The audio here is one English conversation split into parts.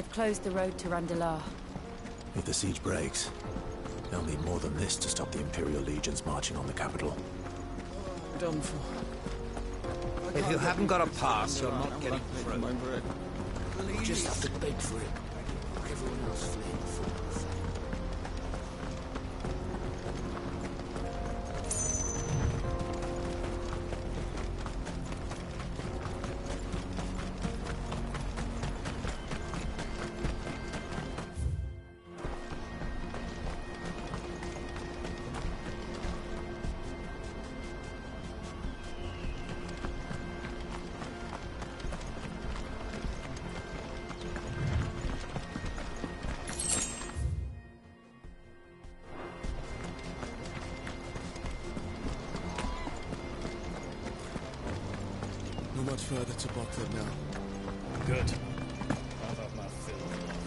They've closed the road to Randalar. If the siege breaks, they'll need more than this to stop the Imperial legions marching on the capital. Done for. If you haven't got a pass, you're not getting through. You just have to beg for it. Like everyone else fleeing before. Not much further to Baghdad now. Good. I've had my fill of love.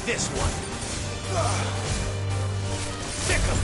This one. Stick 'em.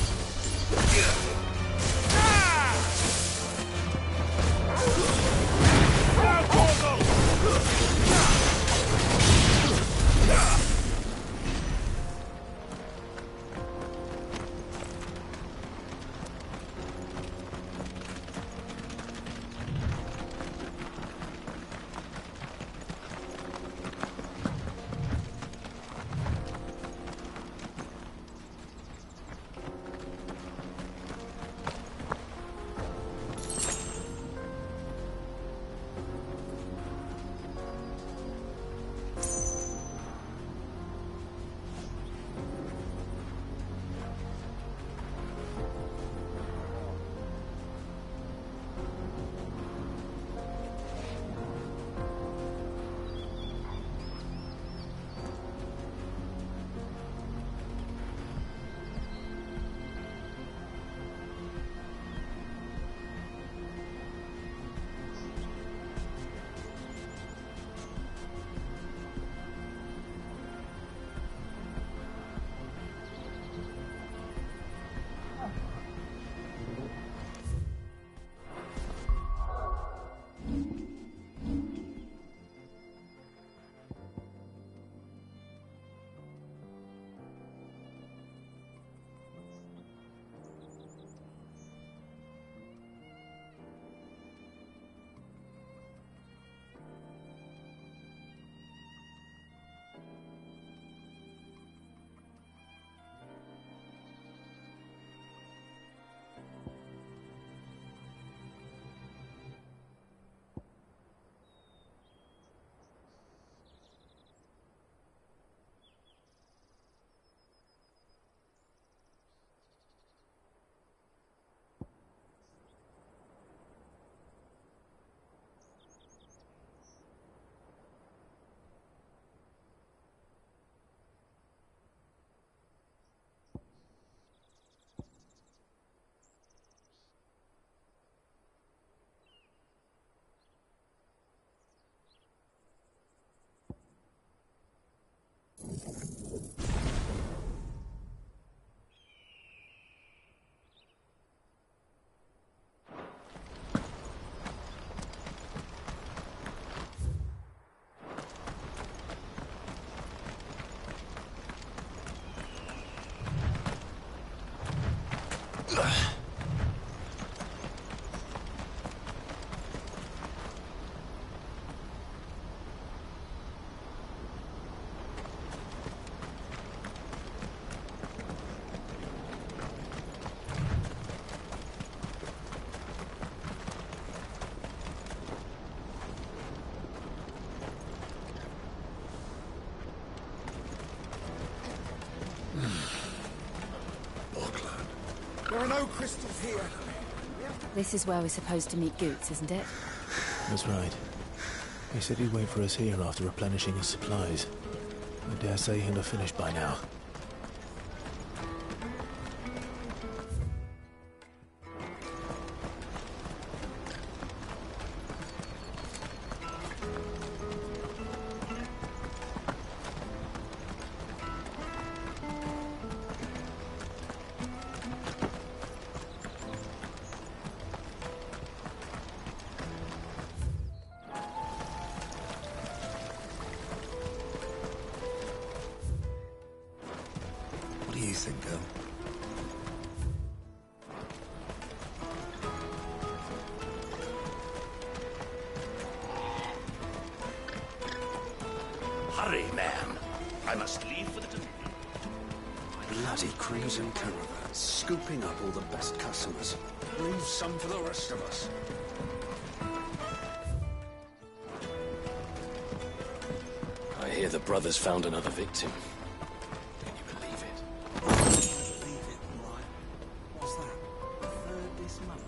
no crystals here. This is where we're supposed to meet Goots, isn't it? That's right. He said he'd wait for us here after replenishing his supplies. I dare say he'll have finished by now. What do you think, girl? Hurry, man. I must leave for the Dominion. Bloody crimson caravan, scooping up all the best customers. Leave some for the rest of us. I hear the brothers found another victim. Can you believe it? Leave it, all right. What's that? The third this month?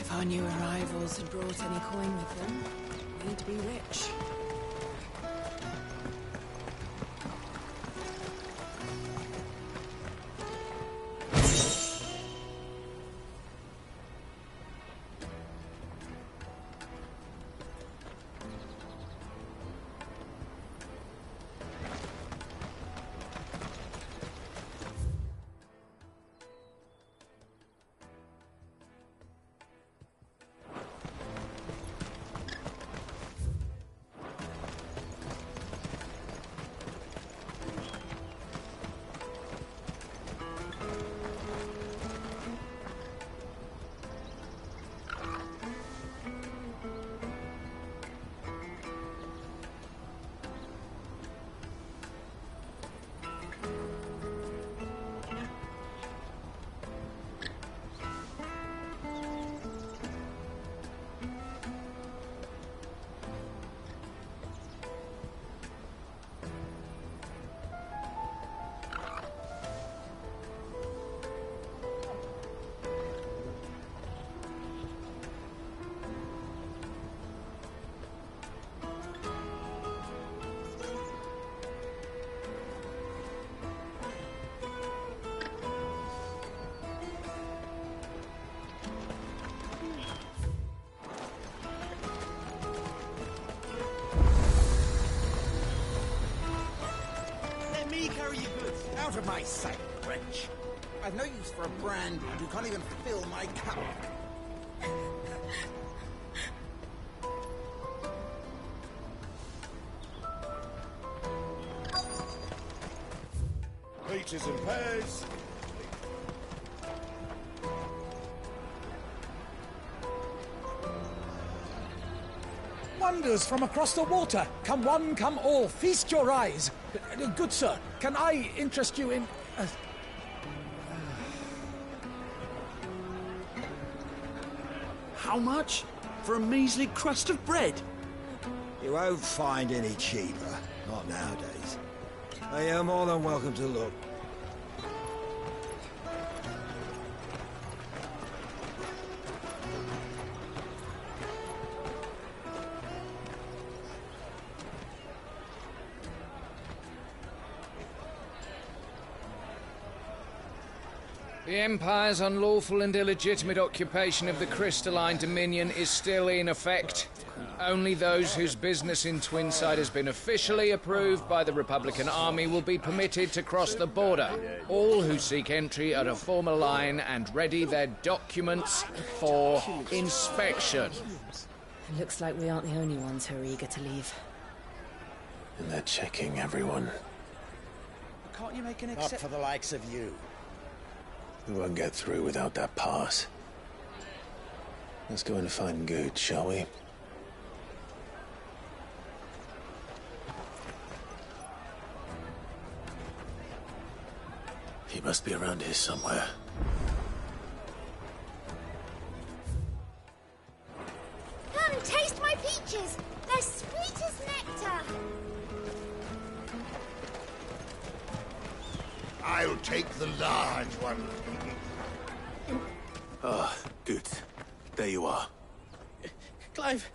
If our new arrivals had brought any coin with them, we'd be rich. Out of my sight, wretch. I've no use for a brand who can't even fill my cup. Peaches and pears. Wonders from across the water. Come one, come all. Feast your eyes. Good sir, can I interest you in... How much? For a measly crust of bread? You won't find any cheaper. Not nowadays. But you're more than welcome to look. The Empire's unlawful and illegitimate occupation of the Crystalline Dominion is still in effect. Only those whose business in Twinside has been officially approved by the Republican Army will be permitted to cross the border. All who seek entry are to form a line and ready their documents for inspection. It looks like we aren't the only ones who are eager to leave. And they're checking everyone. Can't you make an Not exception? for the likes of you. We won't get through without that pass. Let's go and find Good, shall we? He must be around here somewhere. Come, taste my peaches! They're sweet as nectar! I'll take the large one. Ah, Good. There you are. Clive,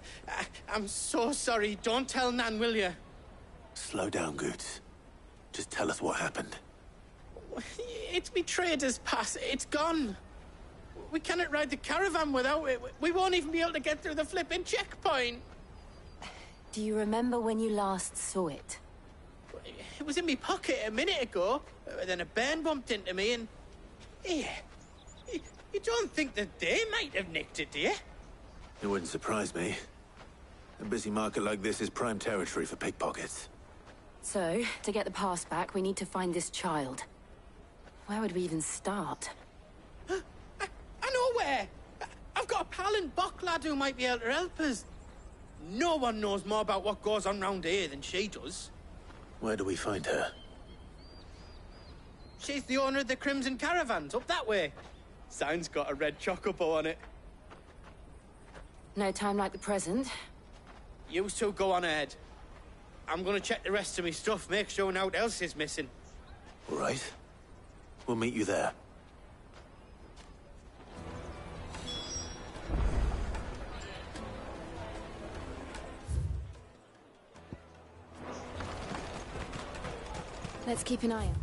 I'm so sorry. Don't tell Nan, will you? Slow down, Good. Just tell us what happened. It's me trader's pass. It's gone. We cannot ride the caravan without it. We won't even be able to get through the flipping checkpoint. Do you remember when you last saw it? It was in my pocket a minute ago. Then a bairn bumped into me and... Yeah. You don't think that they might have nicked it, do you? It wouldn't surprise me. A busy market like this is prime territory for pickpockets. So, to get the pass back, we need to find this child. Where would we even start? I know where! I've got a pal in Bock lad who might be able to help us. No one knows more about what goes on round here than she does. Where do we find her? She's the owner of the Crimson Caravans, up that way. Sign's got a red chocobo on it. No time like the present. You two go on ahead. I'm gonna check the rest of my stuff, make sure naught else is missing. All right. We'll meet you there. Let's keep an eye out.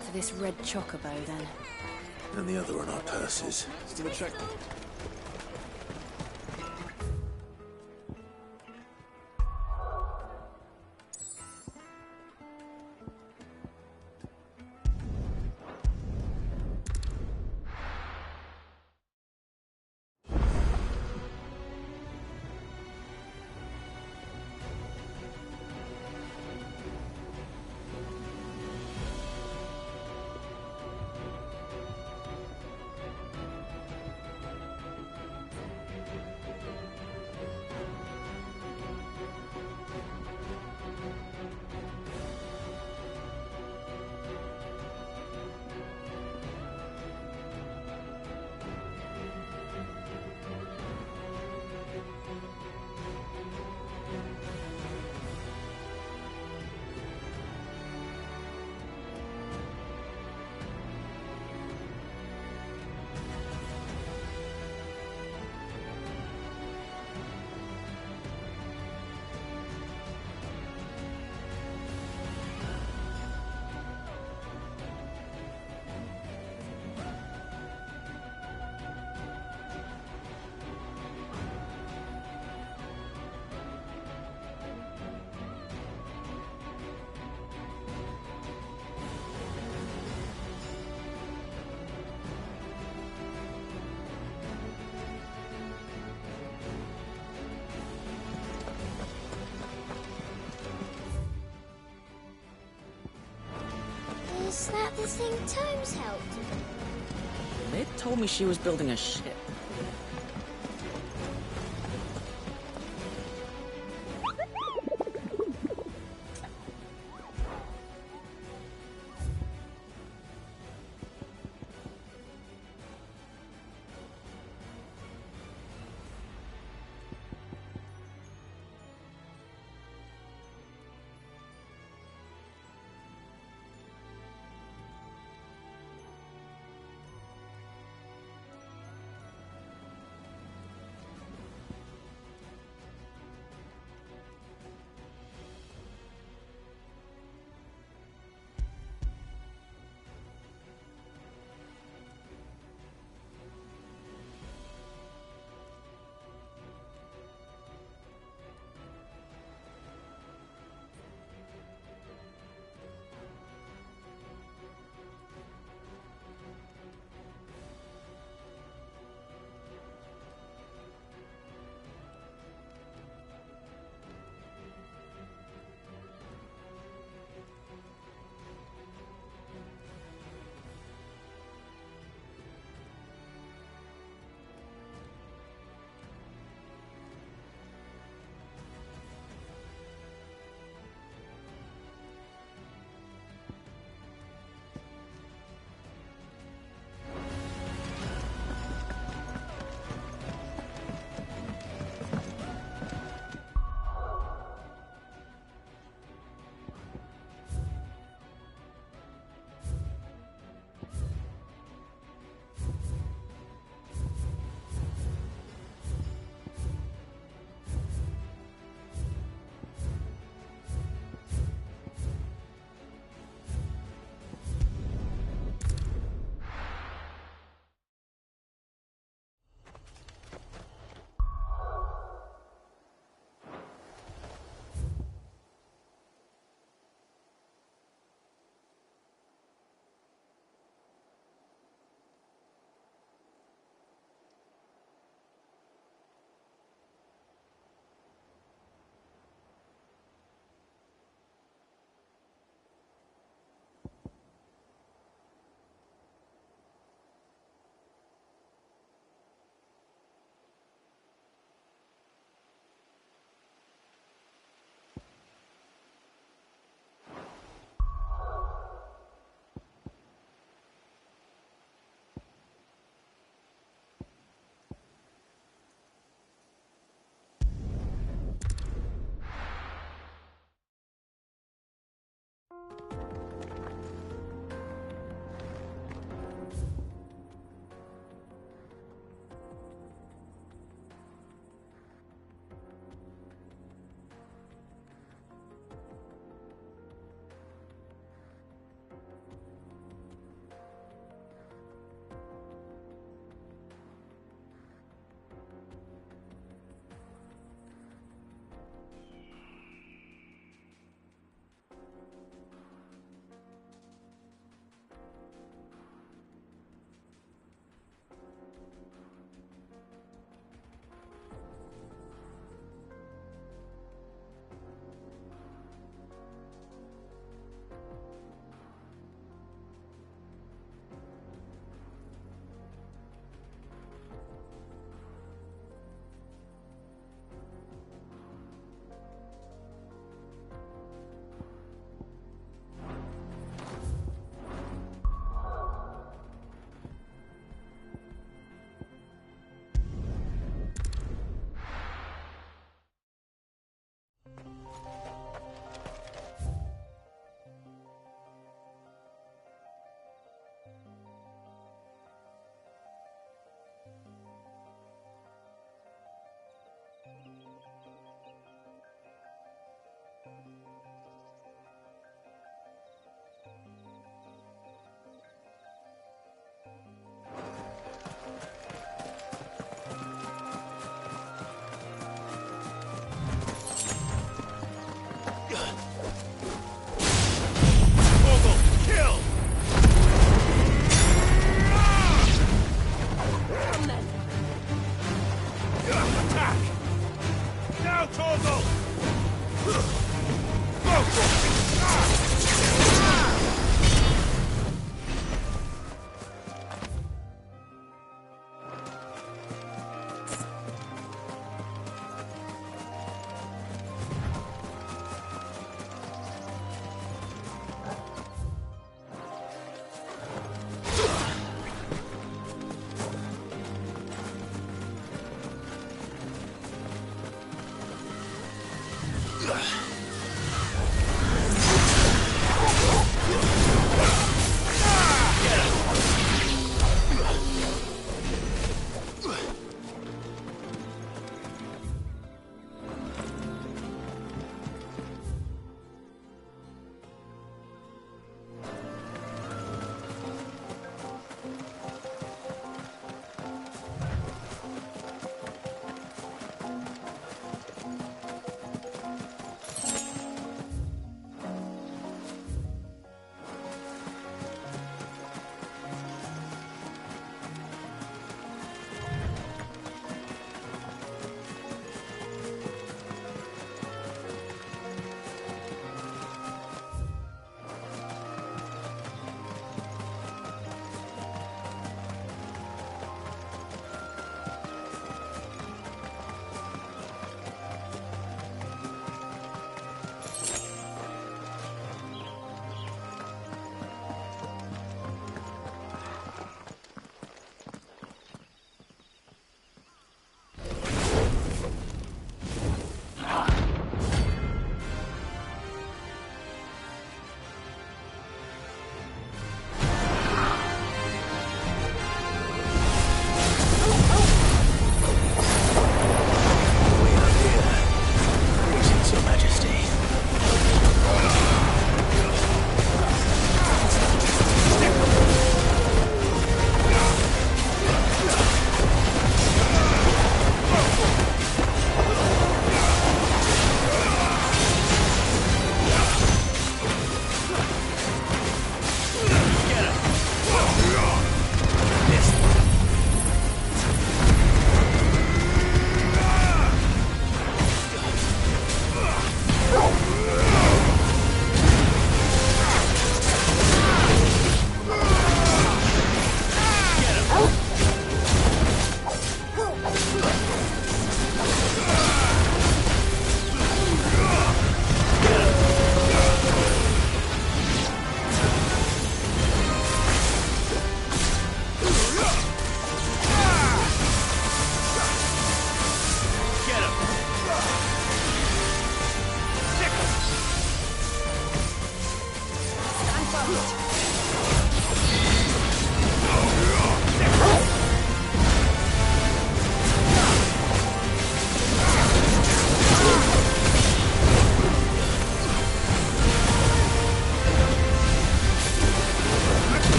For this red chocobo, then. And the other on our purses. Still a check. Is that the thing Tomes helped? They told me she was building a ship.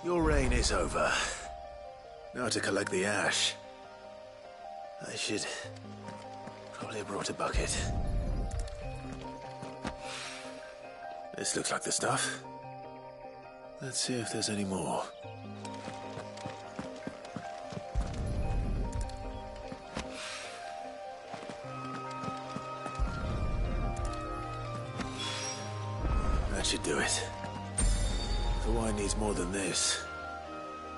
Your reign is over. Now to collect the ash. I should probably have brought a bucket. This looks like the stuff. Let's see if there's any more. That should do it. The wine needs more than this.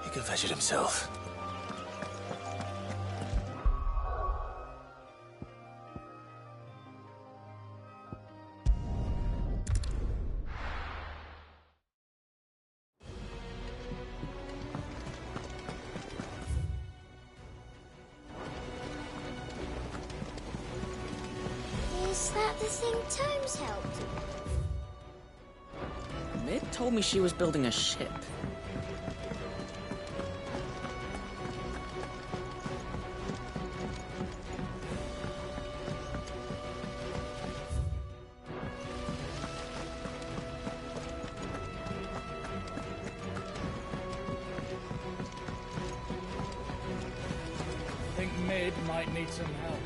He can fetch it himself. Is that the thing Tomes helped? Mid told me she was building a ship. I think Mid might need some help.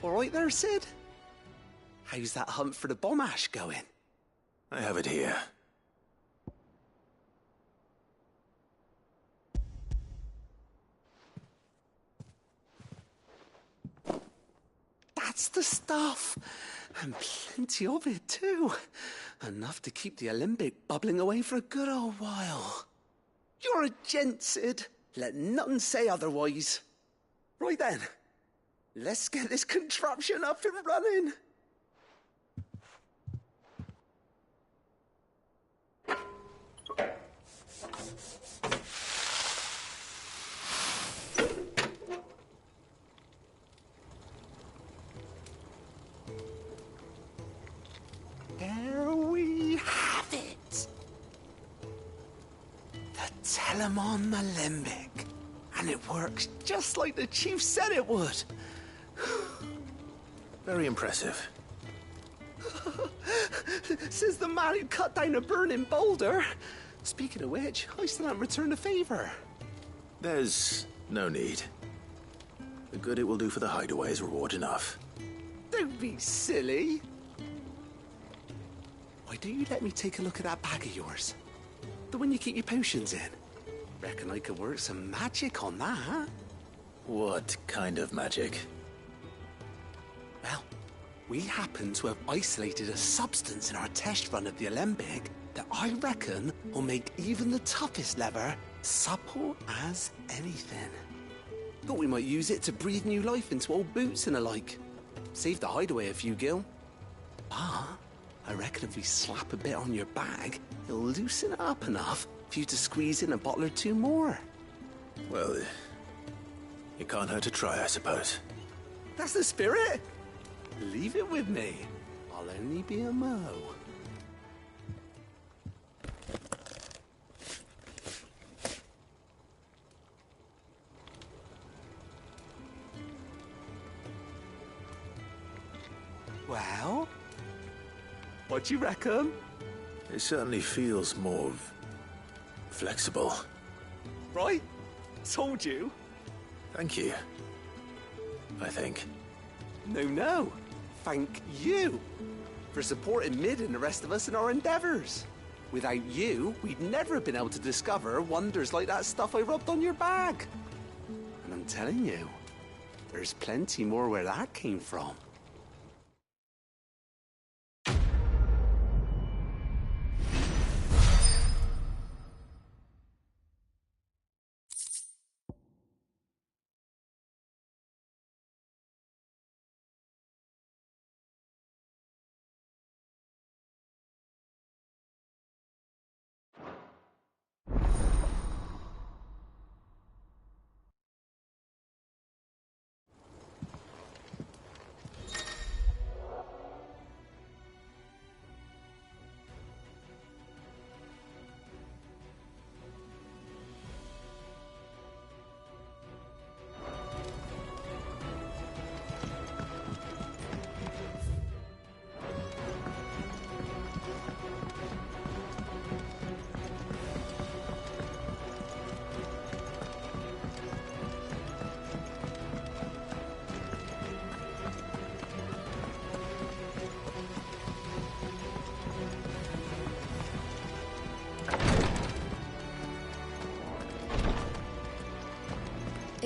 All right there, Sid? How's that hunt for the bomb ash going? I have it here. That's the stuff. And plenty of it, too. Enough to keep the Olympic bubbling away for a good old while. You're a gent, Sid. Let nothing say otherwise. Right then. Let's get this contraption up and running. There we have it. The Telemon Alembic. And it works just like the chief said it would. Very impressive. Says the man who cut down a burning boulder. Speaking of which, I still haven't returned the favor. There's no need. The good it will do for the hideaway is reward enough. Don't be silly. Why don't you let me take a look at that bag of yours? The one you keep your potions in. Reckon I could work some magic on that. What kind of magic? Well, we happen to have isolated a substance in our test run of the Alembic that I reckon will make even the toughest lever supple as anything. Thought we might use it to breathe new life into old boots and the like. Save the hideaway a few gil. But I reckon if we slap a bit on your bag, it'll loosen it up enough for you to squeeze in a bottle or two more. Well, it can't hurt to try, I suppose. That's the spirit. Leave it with me. I'll only be a mo. Well, what do you reckon? It certainly feels more flexible. Right? Told you. Thank you. I think. No. Thank you for supporting Mid and the rest of us in our endeavors. Without you, we'd never have been able to discover wonders like that stuff I rubbed on your bag. And I'm telling you, there's plenty more where that came from.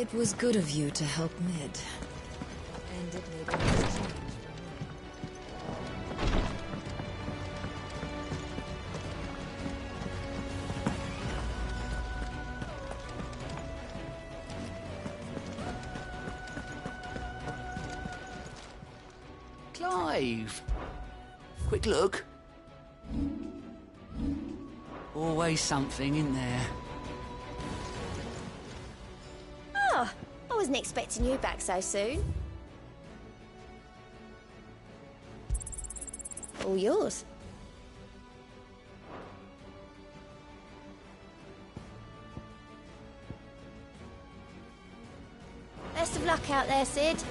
It was good of you to help Mid. And it made a nice change for me. Clive! Quick look. Always something in there. Oh, I wasn't expecting you back so soon. All yours. Best of luck out there, Sid.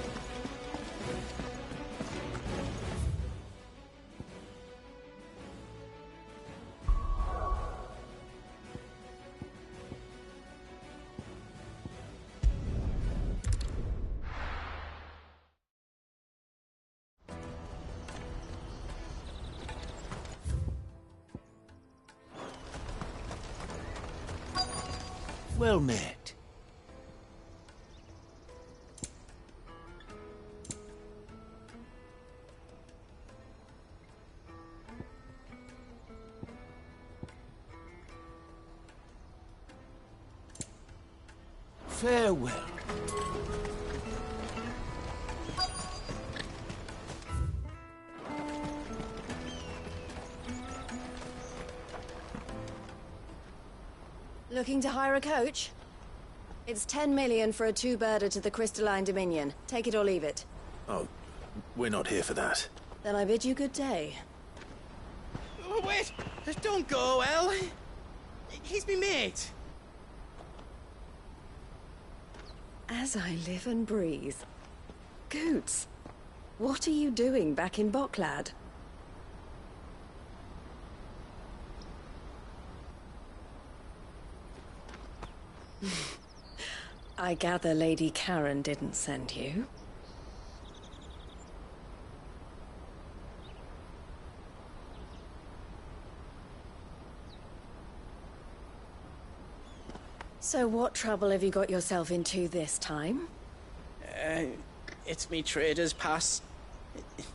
Well met. Farewell. Looking to hire a coach? It's 10 million for a two-birder to the Crystalline Dominion. Take it or leave it. Oh, we're not here for that. Then I bid you good day. Oh, wait! Don't go, El! He's me mate! As I live and breathe. Goots, what are you doing back in Boklad? I gather Lady Karen didn't send you. So what trouble have you got yourself into this time? It's me trader's pass.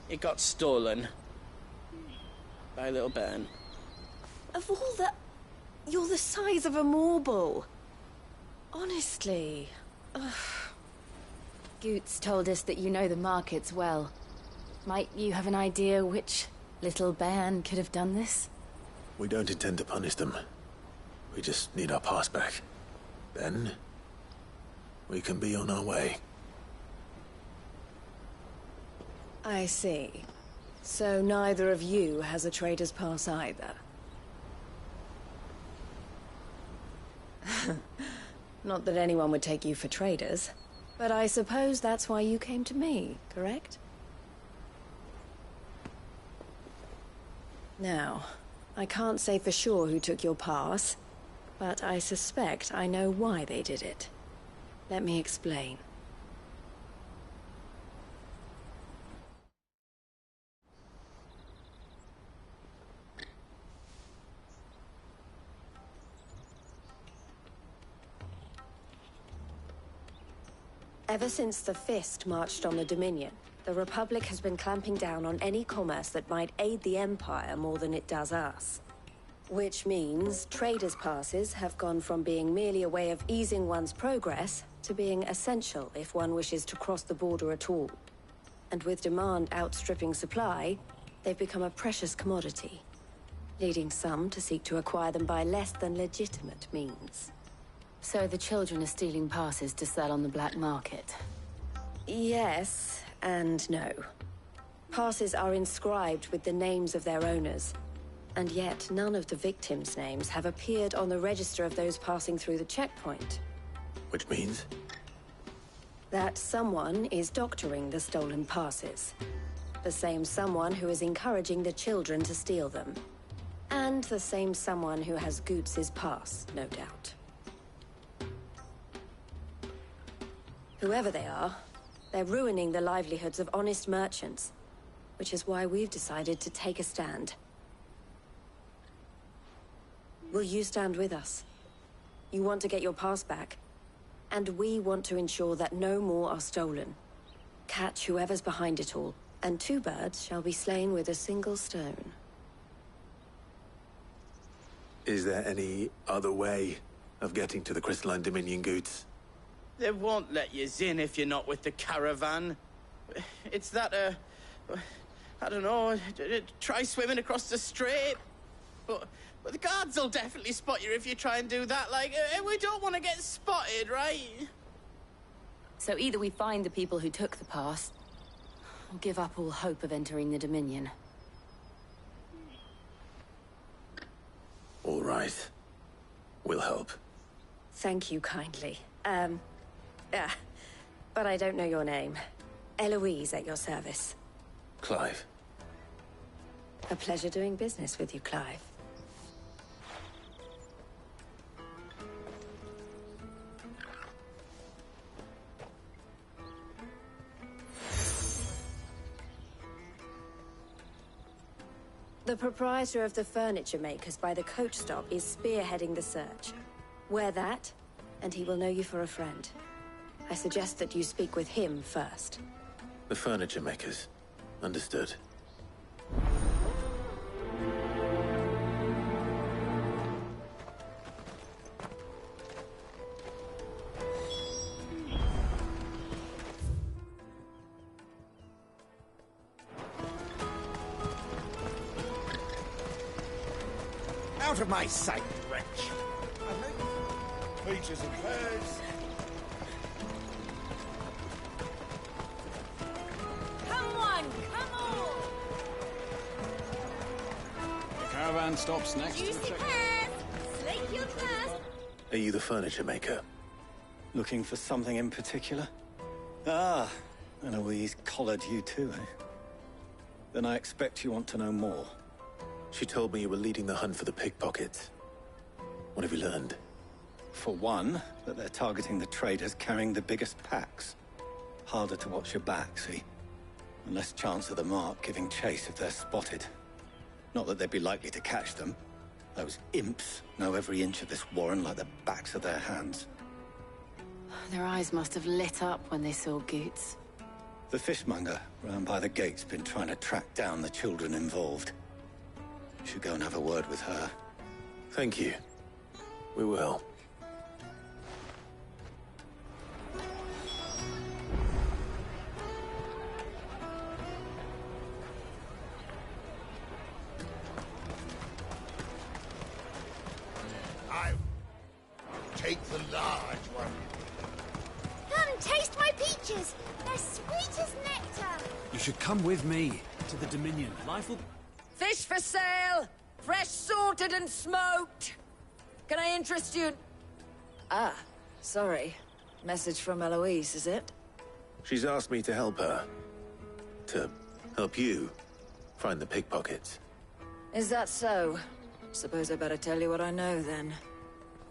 It got stolen. By little Ben. Of all the... You're the size of a marble. Honestly. Ugh. Goots told us that you know the markets well. Might you have an idea which little band could have done this? We don't intend to punish them. We just need our pass back. Then, we can be on our way. I see. So neither of you has a trader's pass either. Not that anyone would take you for traders, but I suppose that's why you came to me, correct? Now, I can't say for sure who took your pass, but I suspect I know why they did it. Let me explain. Ever since the Fist marched on the Dominion, the Republic has been clamping down on any commerce that might aid the Empire more than it does us. Which means traders' passes have gone from being merely a way of easing one's progress to being essential if one wishes to cross the border at all. And with demand outstripping supply, they've become a precious commodity, leading some to seek to acquire them by less than legitimate means. So the children are stealing passes to sell on the black market? Yes, and no. Passes are inscribed with the names of their owners, and yet none of the victims' names have appeared on the register of those passing through the checkpoint. Which means? That someone is doctoring the stolen passes. The same someone who is encouraging the children to steal them. And the same someone who has Goots' pass, no doubt. Whoever they are, they're ruining the livelihoods of honest merchants, which is why we've decided to take a stand. Will you stand with us? You want to get your pass back, And we want to ensure that no more are stolen. Catch whoever's behind it all, and 2 birds shall be slain with a single stone. Is there any other way of getting to the Crystalline Dominion goods? They won't let you in if you're not with the caravan. It's that, I don't know, try swimming across the strait. But the guards will definitely spot you if you try and do that. Like, we don't want to get spotted, right? So either we find the people who took the pass, or give up all hope of entering the Dominion. All right. We'll help. Thank you kindly. But I don't know your name. Eloise at your service. Clive. A pleasure doing business with you, Clive. The proprietor of the furniture makers by the coach stop is spearheading the search. Wear that, and he will know you for a friend. I suggest that you speak with him first. The furniture makers. Understood. Out of my sight, wretch! Peaches and pears. Come on, come on! The caravan stops next to the Juicy check. pears! Slake your thirst! Are you the furniture maker? Looking for something in particular? Ah, Eloise collared you too, eh? Then I expect you want to know more. She told me you were leading the hunt for the pickpockets. What have you learned? For one, that they're targeting the traders carrying the biggest packs. Harder to watch your back, see? And less chance of the mark giving chase if they're spotted. Not that they'd be likely to catch them. Those imps know every inch of this warren like the backs of their hands. Their eyes must have lit up when they saw Goots. The fishmonger round by the gate's been trying to track down the children involved. You should go and have a word with her. Thank you. We will. I'll take the large one. Come, taste my peaches! They're sweet as nectar! You should come with me to the Dominion. Life will... Fish for sale! Fresh sorted and smoked! Can I interest you? Ah, sorry. Message from Eloise, is it? She's asked me to help her. To help you find the pickpockets. Is that so? Suppose I better tell you what I know, then.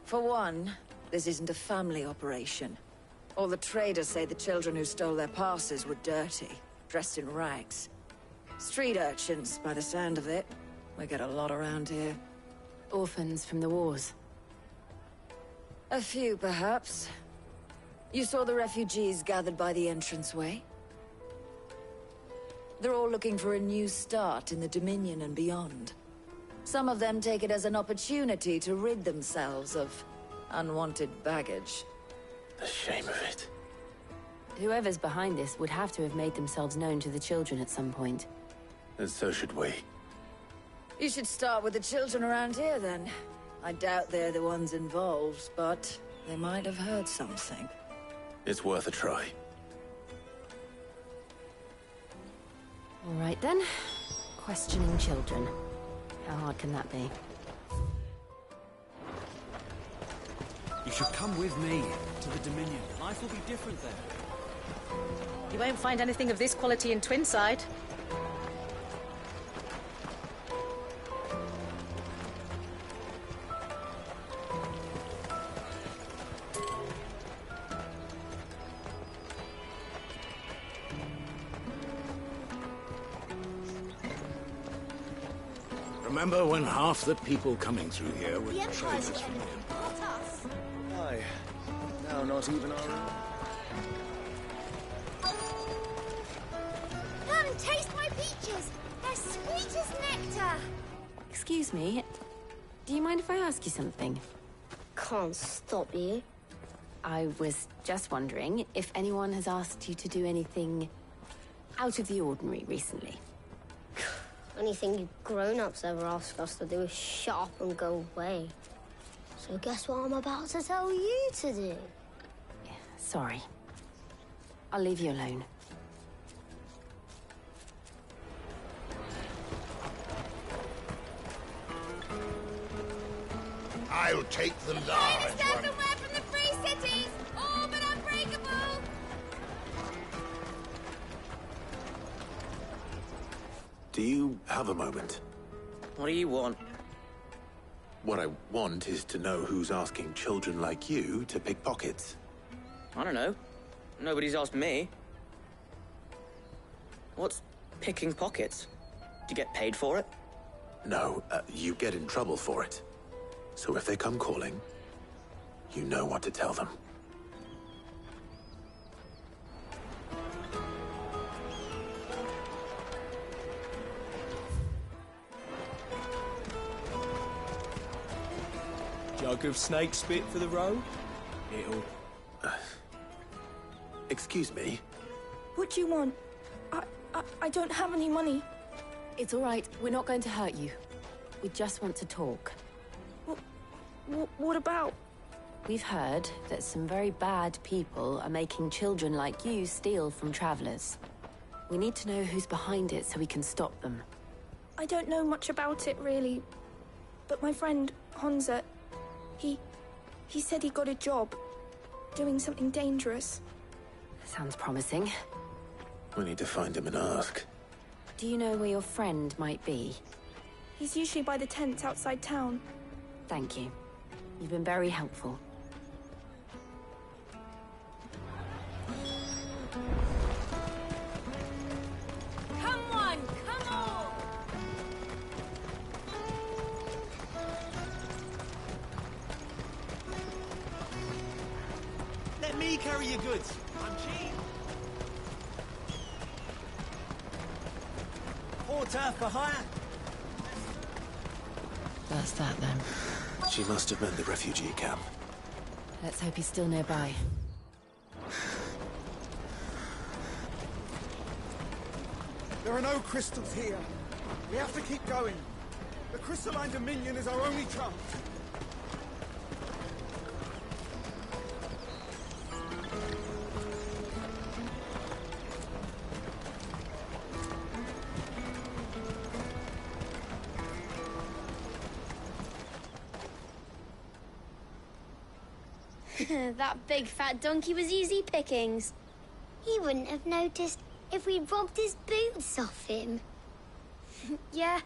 For one, this isn't a family operation. All the traders say the children who stole their passes were dirty, dressed in rags. Street urchins, by the sound of it. We get a lot around here. Orphans from the wars. A few, perhaps. You saw the refugees gathered by the entranceway? They're all looking for a new start in the Dominion and beyond. Some of them take it as an opportunity to rid themselves of unwanted baggage. The shame of it. Whoever's behind this would have to have made themselves known to the children at some point. And so should we. You should start with the children around here, then. I doubt they're the ones involved, but they might have heard something. It's worth a try. All right, then. Questioning children. How hard can that be? You should come with me to the Dominion. Life will be different there. You won't find anything of this quality in Twinside. Remember when half the people coming through here were The Empire's traders the from enemy, the not us. Aye. Now not even our own. Come and taste my peaches. They're sweet as nectar. Excuse me. Do you mind if I ask you something? Can't stop you. I was just wondering if anyone has asked you to do anything out of the ordinary recently. Anything you grown-ups ever ask us to do is shut up and go away. So guess what I'm about to tell you to do? Sorry. I'll leave you alone. I'll take the large one. Away from the free cities, all but unbreakable. Do you have a moment? What do you want? What I want is to know who's asking children like you to pick pockets. I don't know. Nobody's asked me. What's picking pockets? Do you get paid for it? No, you get in trouble for it. So if they come calling, you know what to tell them. Jug of snake spit for the road? It'll... Excuse me? What do you want? I don't have any money. It's all right. We're not going to hurt you. We just want to talk. What about? We've heard that some very bad people are making children like you steal from travelers. We need to know who's behind it so we can stop them. I don't know much about it, really. But my friend, Honza, he said he got a job doing something dangerous. Sounds promising. We need to find him and ask. Do you know where your friend might be? He's usually by the tents outside town. Thank you. You've been very helpful. Come on, come on. Let me carry your goods. I'm cheap. Porter for hire. That's that then. She must have meant the refugee camp. Let's hope he's still nearby. There are no crystals here. We have to keep going. The crystalline dominion is our only chance. That big fat donkey was easy pickings. He wouldn't have noticed if we'd robbed his boots off him. Yeah.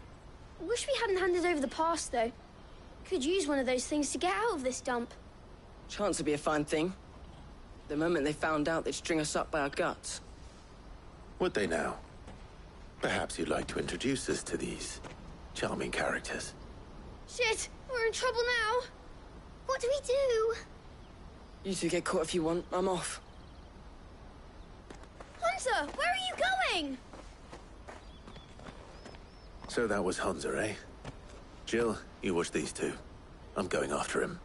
Wish we hadn't handed over the pass, though. Could use one of those things to get out of this dump. Chance would be a fine thing. The moment they found out, they'd string us up by our guts. Would they now? Perhaps you'd like to introduce us to these charming characters. Shit, we're in trouble now. What do we do? You two get caught if you want. I'm off. Hunter, where are you going? So that was Hunter, eh? Jill, you watch these two. I'm going after him.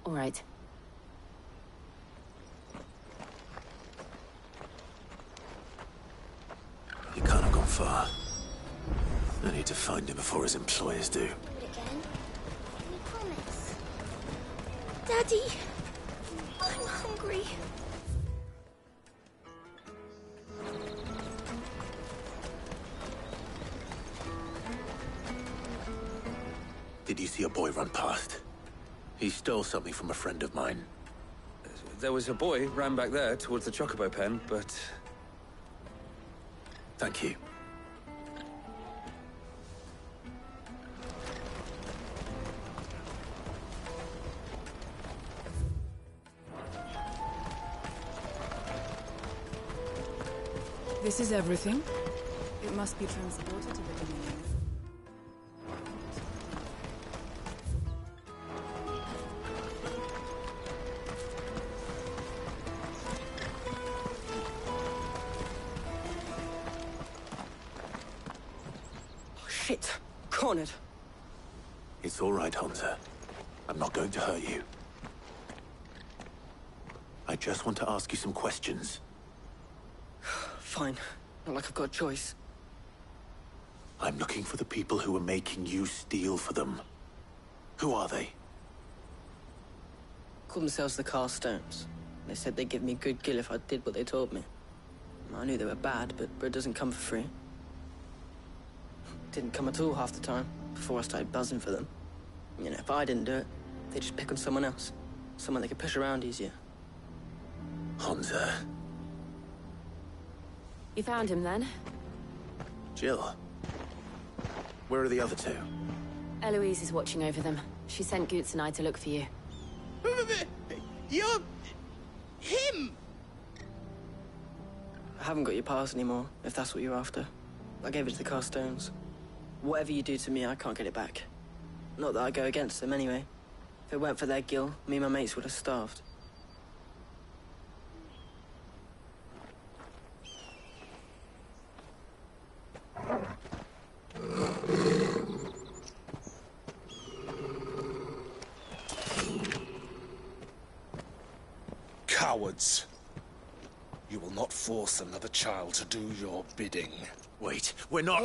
All right. He can't have gone far. I need to find him before his employers do. Again? We promise. Daddy, I'm hungry. Did you see a boy run past? He stole something from a friend of mine. There was a boy ran back there towards the Chocobo pen, but... Thank you. This is everything. It must be transported to the Dominion. Shit. Cornered. It's all right, Hansa. I'm not going to hurt you. I just want to ask you some questions. Fine. Not like I've got a choice. I'm looking for the people who are making you steal for them. Who are they? Called themselves the Carstones. They said they'd give me good gill if I did what they told me. I knew they were bad, but bread doesn't come for free. Didn't come at all half the time, before I started buzzing for them. You know, if I didn't do it, they'd just pick on someone else. Someone they could push around easier. Hansa. You found him then? Jill. Where are the other two? Eloise is watching over them. She sent Goots and I to look for you. You're... him! I haven't got your pass anymore, if that's what you're after. I gave it to the Carstones. Whatever you do to me, I can't get it back. Not that I go against them anyway. If it weren't for their gill, me and my mates would have starved. Cowards. You will not force another child to do your bidding. Wait, we're not...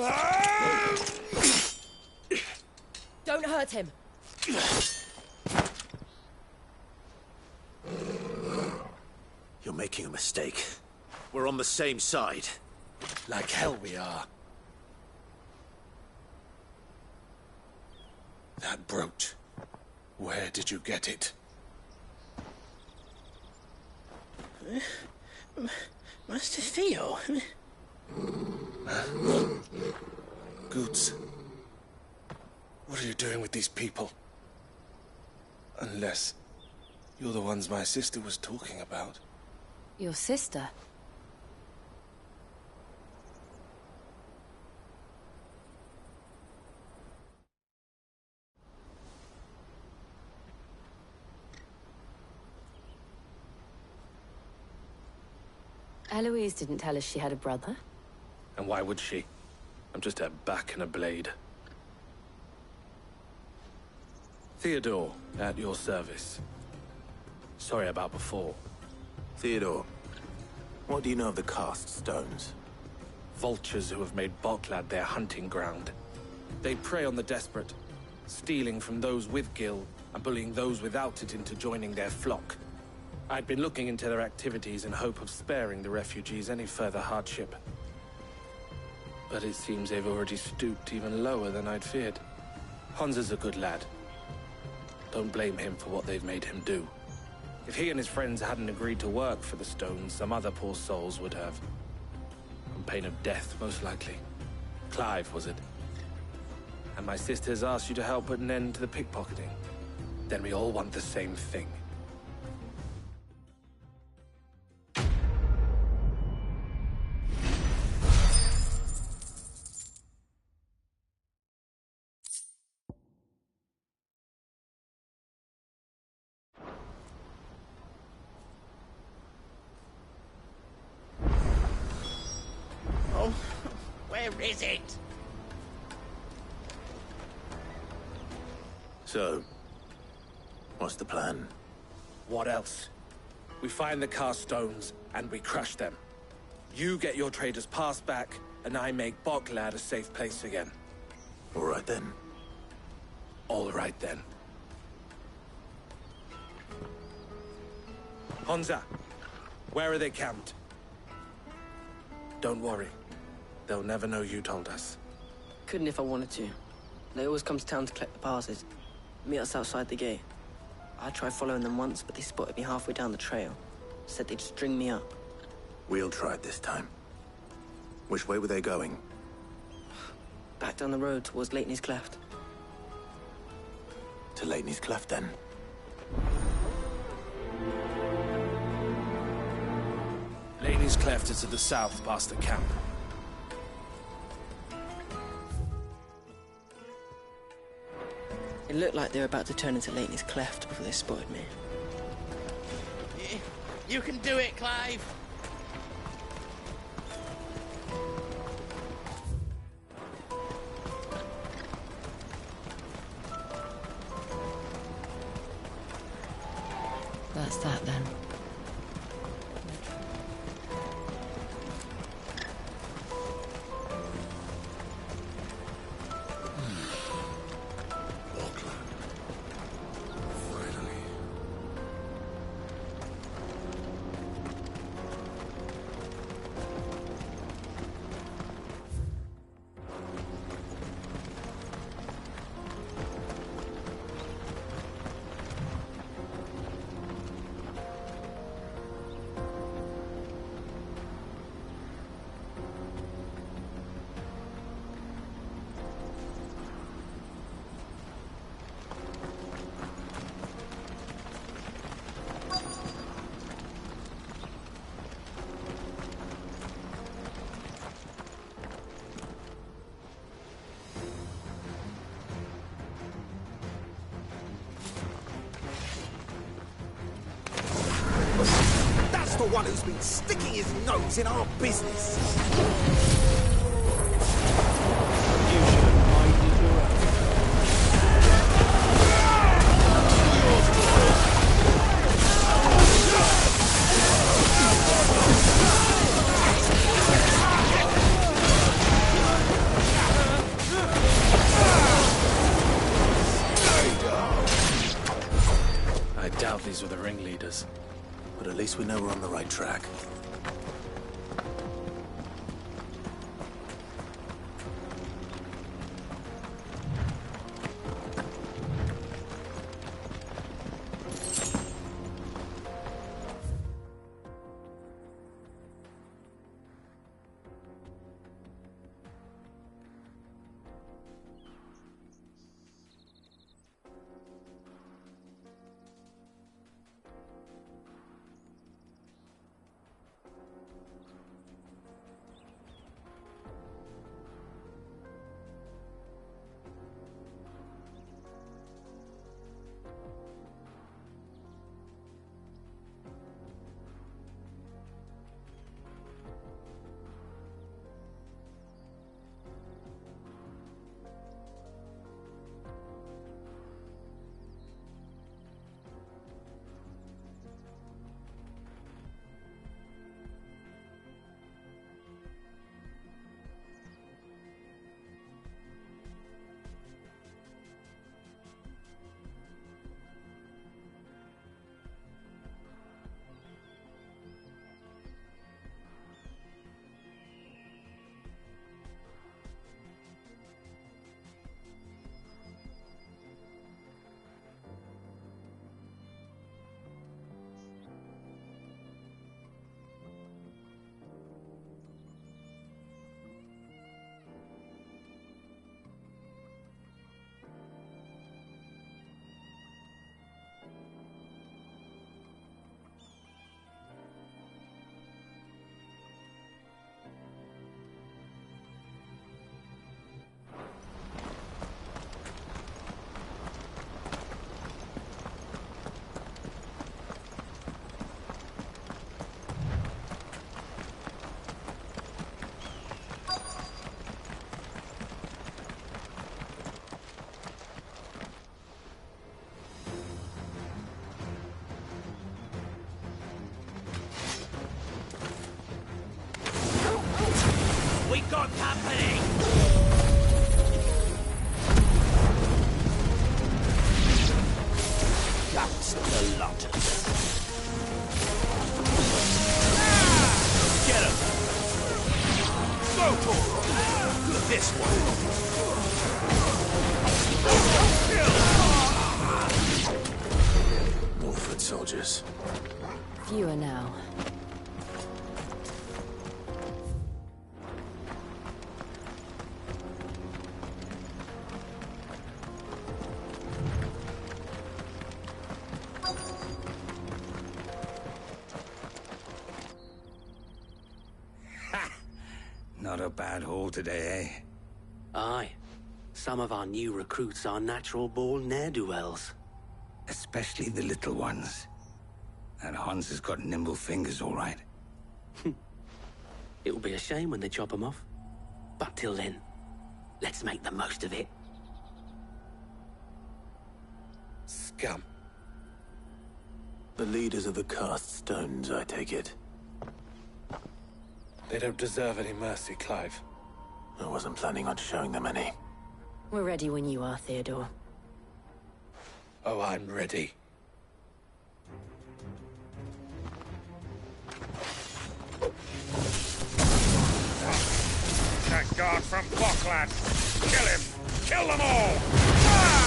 Don't hurt him. You're making a mistake. We're on the same side. Like hell we are. That brooch. Where did you get it? Master Theo? Goots. What are you doing with these people? Unless you're the ones my sister was talking about. Your sister? Eloise didn't tell us she had a brother. And why would she? I'm just her back and a blade. Theodore, at your service. Sorry about before. Theodore, what do you know of the Cast Stones? Vultures who have made Boklad their hunting ground. They prey on the desperate, stealing from those with gil and bullying those without it into joining their flock. I'd been looking into their activities in hope of sparing the refugees any further hardship. But it seems they've already stooped even lower than I'd feared. Hansa's a good lad. Don't blame him for what they've made him do. If he and his friends hadn't agreed to work for the Stones, some other poor souls would have. On pain of death, most likely. Clive, was it? And my sisters asked you to help put an end to the pickpocketing. Then we all want the same thing. Where is it? So, what's the plan? What else? We find the Carstones, and we crush them. You get your traders pass back, and I make Boklad a safe place again. All right then. All right then. Hansa, where are they camped? Don't worry. They'll never know you told us. Couldn't if I wanted to. They always come to town to collect the passes. Meet us outside the gate. I tried following them once, but they spotted me halfway down the trail. Said they'd string me up. We'll try it this time. Which way were they going? Back down the road towards Leitney's Cleft. To Leitney's Cleft, then? Leitney's Cleft is to the south, past the camp. It looked like they were about to turn into Leitney's Cleft before they spotted me. You can do it, Clive! that's that then. The one who's been sticking his nose in our business. You should have minded your own. I doubt these were the ringleaders. But at least we know we're on the right track. We got company! That's the lot of us. Get him! Go for it! This one! More foot soldiers. Fewer now. Not a bad haul today, eh? Aye. Some of our new recruits are natural-born ne'er-do-wells. Especially the little ones. That Hans has got nimble fingers, all right. It'll be a shame when they chop them off. But till then, let's make the most of it. Scum. The leaders of the cast stones, I take it. They don't deserve any mercy, Clive. I wasn't planning on showing them any. We're ready when you are, Theodore. Oh, I'm ready. That guard from Bocklad! Kill him! Kill them all! Ah!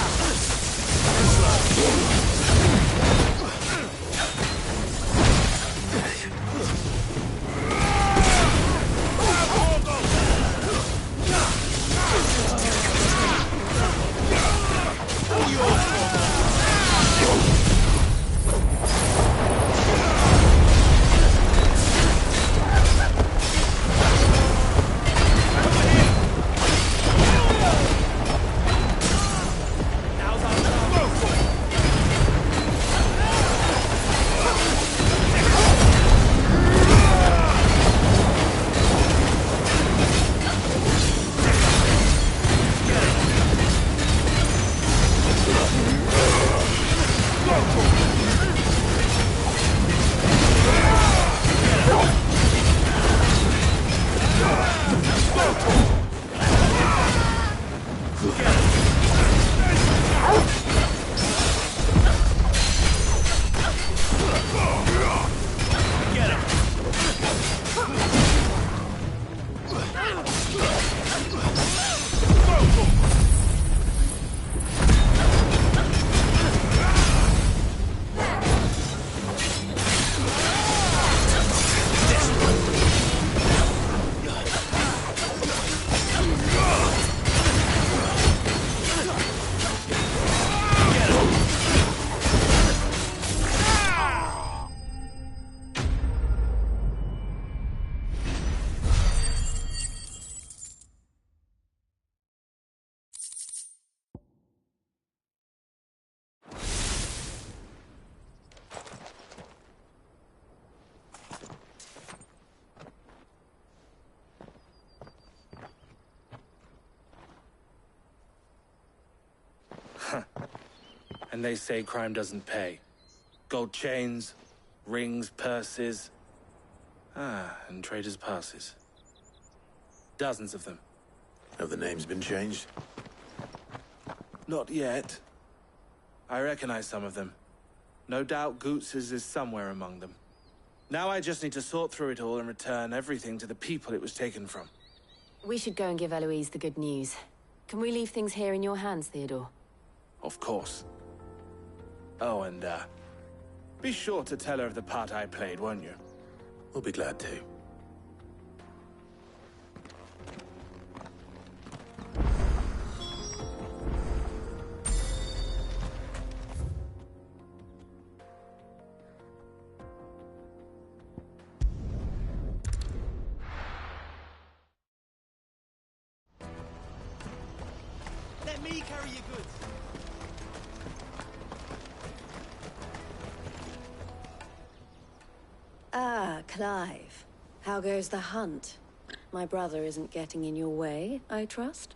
And they say crime doesn't pay. Gold chains, rings, purses. And traders' passes. Dozens of them. Have the names been changed? Not yet. I recognize some of them. No doubt Goots's is somewhere among them. Now I just need to sort through it all and return everything to the people it was taken from. We should go and give Eloise the good news. Can we leave things here in your hands, Theodore? Of course. Oh, and, be sure to tell her of the part I played, won't you? We'll be glad to. Let me carry your goods. Ah, Clive. How goes the hunt? My brother isn't getting in your way, I trust?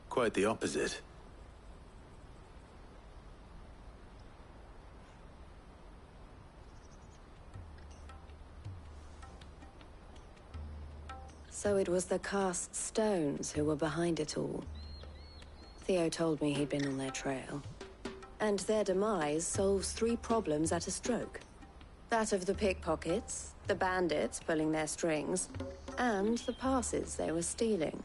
Quite the opposite. So it was the cast stones who were behind it all. Theo told me he'd been on their trail. And their demise solves 3 problems at a stroke. That of the pickpockets, the bandits pulling their strings, and the passes they were stealing.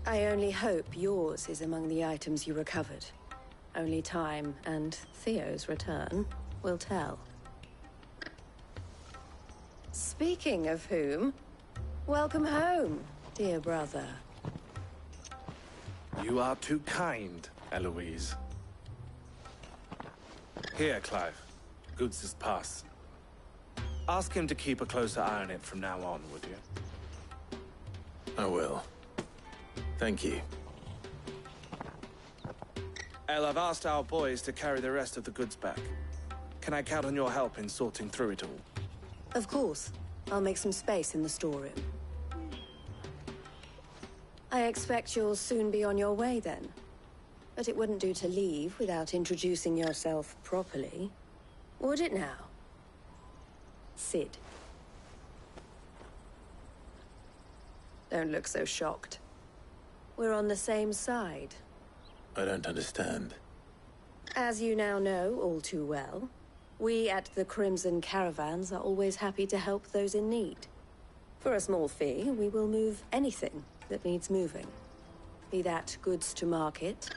I only hope yours is among the items you recovered. Only time and Theo's return will tell. Speaking of whom, welcome home, dear brother. You are too kind, Eloise. Here, Clive. Goots's pass. Ask him to keep a closer eye on it from now on, would you? I will. Thank you. El, I've asked our boys to carry the rest of the goods back. Can I count on your help in sorting through it all? Of course. I'll make some space in the storeroom. I expect you'll soon be on your way then. But it wouldn't do to leave without introducing yourself properly. Would it now, Sid. Don't look so shocked. We're on the same side. I don't understand. As you now know all too well, we at the Crimson Caravans are always happy to help those in need. For a small fee, we will move anything that needs moving. Be that goods to market,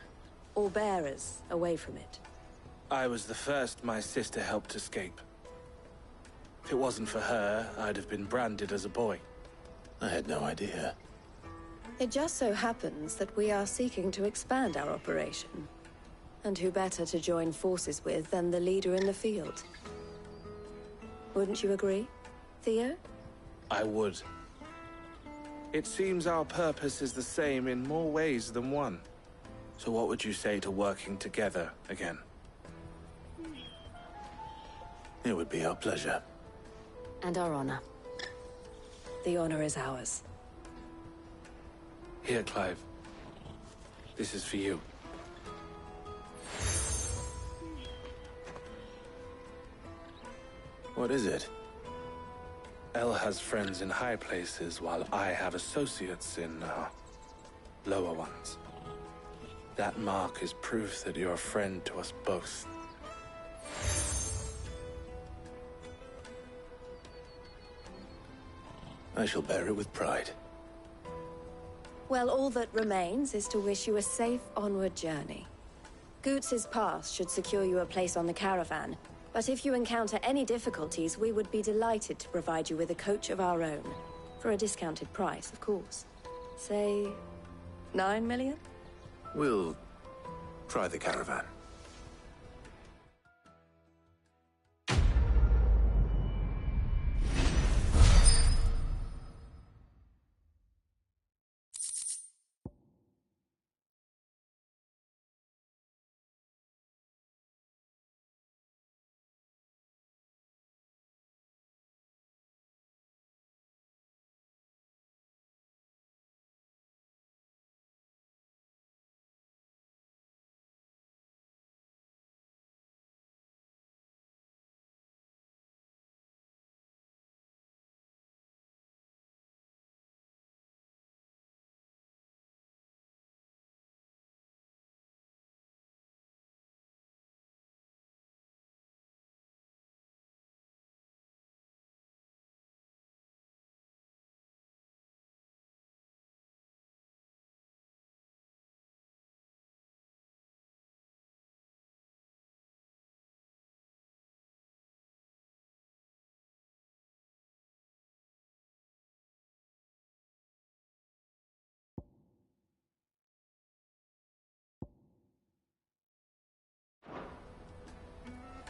or bearers away from it. I was the first my sister helped escape. If it wasn't for her, I'd have been branded as a boy. I had no idea. It just so happens that we are seeking to expand our operation. And who better to join forces with than the leader in the field? Wouldn't you agree, Theo? I would. It seems our purpose is the same in more ways than one. So what would you say to working together again? It would be our pleasure. And our honor. The honor is ours. Here, Clive. This is for you. What is it? Elle has friends in high places, while I have associates in, lower ones. That mark is proof that you're a friend to us both. I shall bear it with pride. Well, all that remains is to wish you a safe onward journey. Goots's pass should secure you a place on the caravan, but if you encounter any difficulties, we would be delighted to provide you with a coach of our own. For a discounted price, of course. Say, 9 million? We'll try the caravan.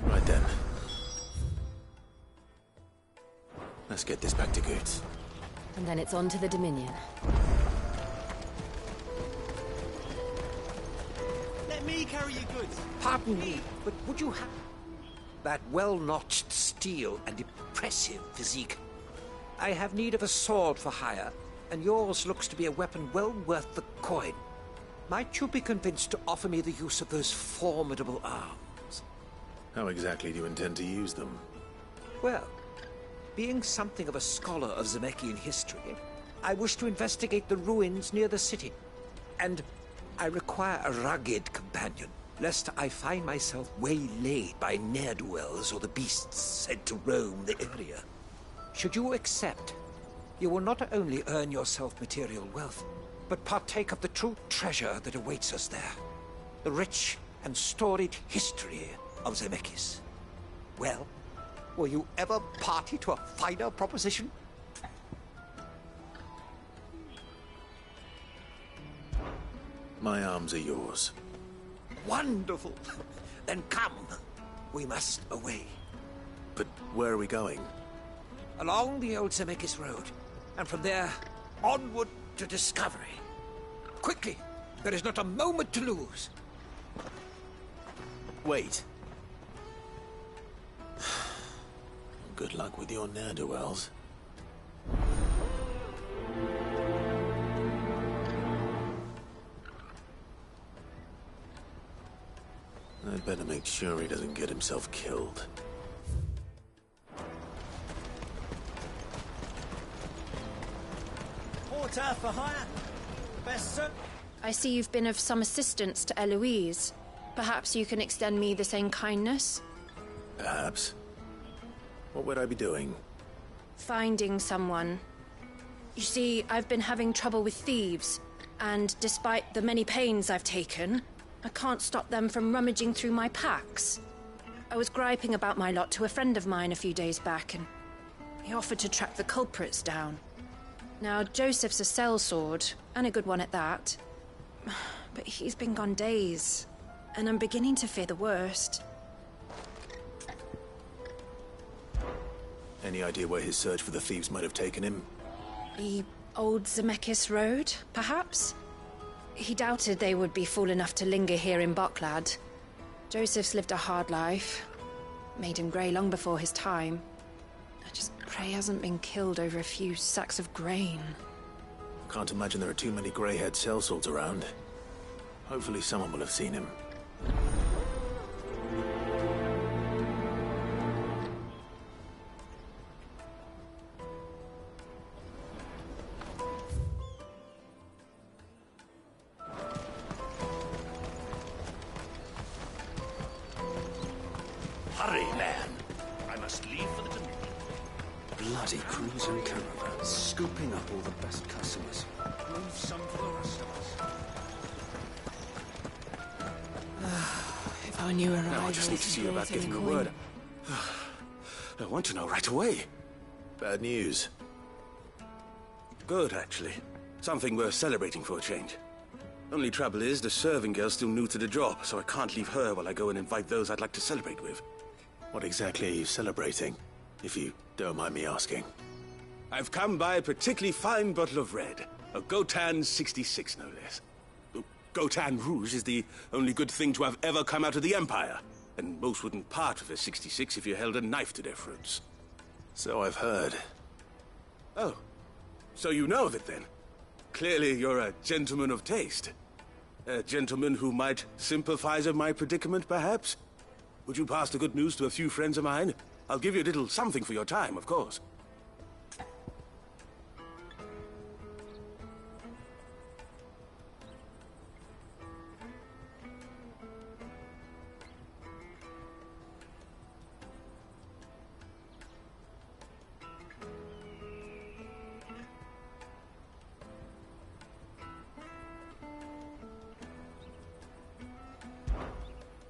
Right then. Let's get this back to Goots. And then it's on to the Dominion. Let me carry your goods. Pardon me, but would you have that well-notched steel and impressive physique? I have need of a sword for hire, and yours looks to be a weapon well worth the coin. Might you be convinced to offer me the use of those formidable arms? How exactly do you intend to use them? Well, being something of a scholar of Zemeckis history, I wish to investigate the ruins near the city. And I require a rugged companion, lest I find myself waylaid by ne'er-do-wells or the beasts sent to roam the area. Should you accept, you will not only earn yourself material wealth, but partake of the true treasure that awaits us there. The rich and storied history of Zemeckis. Well, were you ever party to a finer proposition? My arms are yours. Wonderful! Then come. We must away. But where are we going? Along the old Zemeckis Road, and from there, onward to discovery. Quickly! There is not a moment to lose. Wait. Good luck with your ne'er-do-wells. I'd better make sure he doesn't get himself killed. Porter for hire. Best sir. I see you've been of some assistance to Eloise. Perhaps you can extend me the same kindness? Perhaps. What would I be doing? Finding someone. You see, I've been having trouble with thieves, and despite the many pains I've taken, I can't stop them from rummaging through my packs. I was griping about my lot to a friend of mine a few days back, and he offered to track the culprits down. Now, Joseph's a sellsword, and a good one at that. But he's been gone days, and I'm beginning to fear the worst. Any idea where his search for the thieves might have taken him? The old Zemeckis Road, perhaps? He doubted they would be fool enough to linger here in Boklad. Joseph's lived a hard life. Made him grey long before his time. I just pray he hasn't been killed over a few sacks of grain. Can't imagine there are too many grey-haired sellswords around. Hopefully someone will have seen him. Hurry, man! I must leave for the Dominion. Bloody cruising caravan, scooping up all the best customers. Leave some for the rest of us. If I knew Now I just need to see you about giving the word. I want to know right away. Bad news. Good, actually. Something worth celebrating for a change. Only trouble is, the serving girl's still new to the job, so I can't leave her while I go and invite those I'd like to celebrate with. What exactly are you celebrating, if you don't mind me asking? I've come by a particularly fine bottle of red. A Gotan 66, no less. Gotan Rouge is the only good thing to have ever come out of the Empire. And most wouldn't part with a 66 if you held a knife to their throats. So I've heard. Oh. So you know of it, then? Clearly you're a gentleman of taste. A gentleman who might sympathize with my predicament, perhaps? Would you pass the good news to a few friends of mine? I'll give you a little something for your time, of course.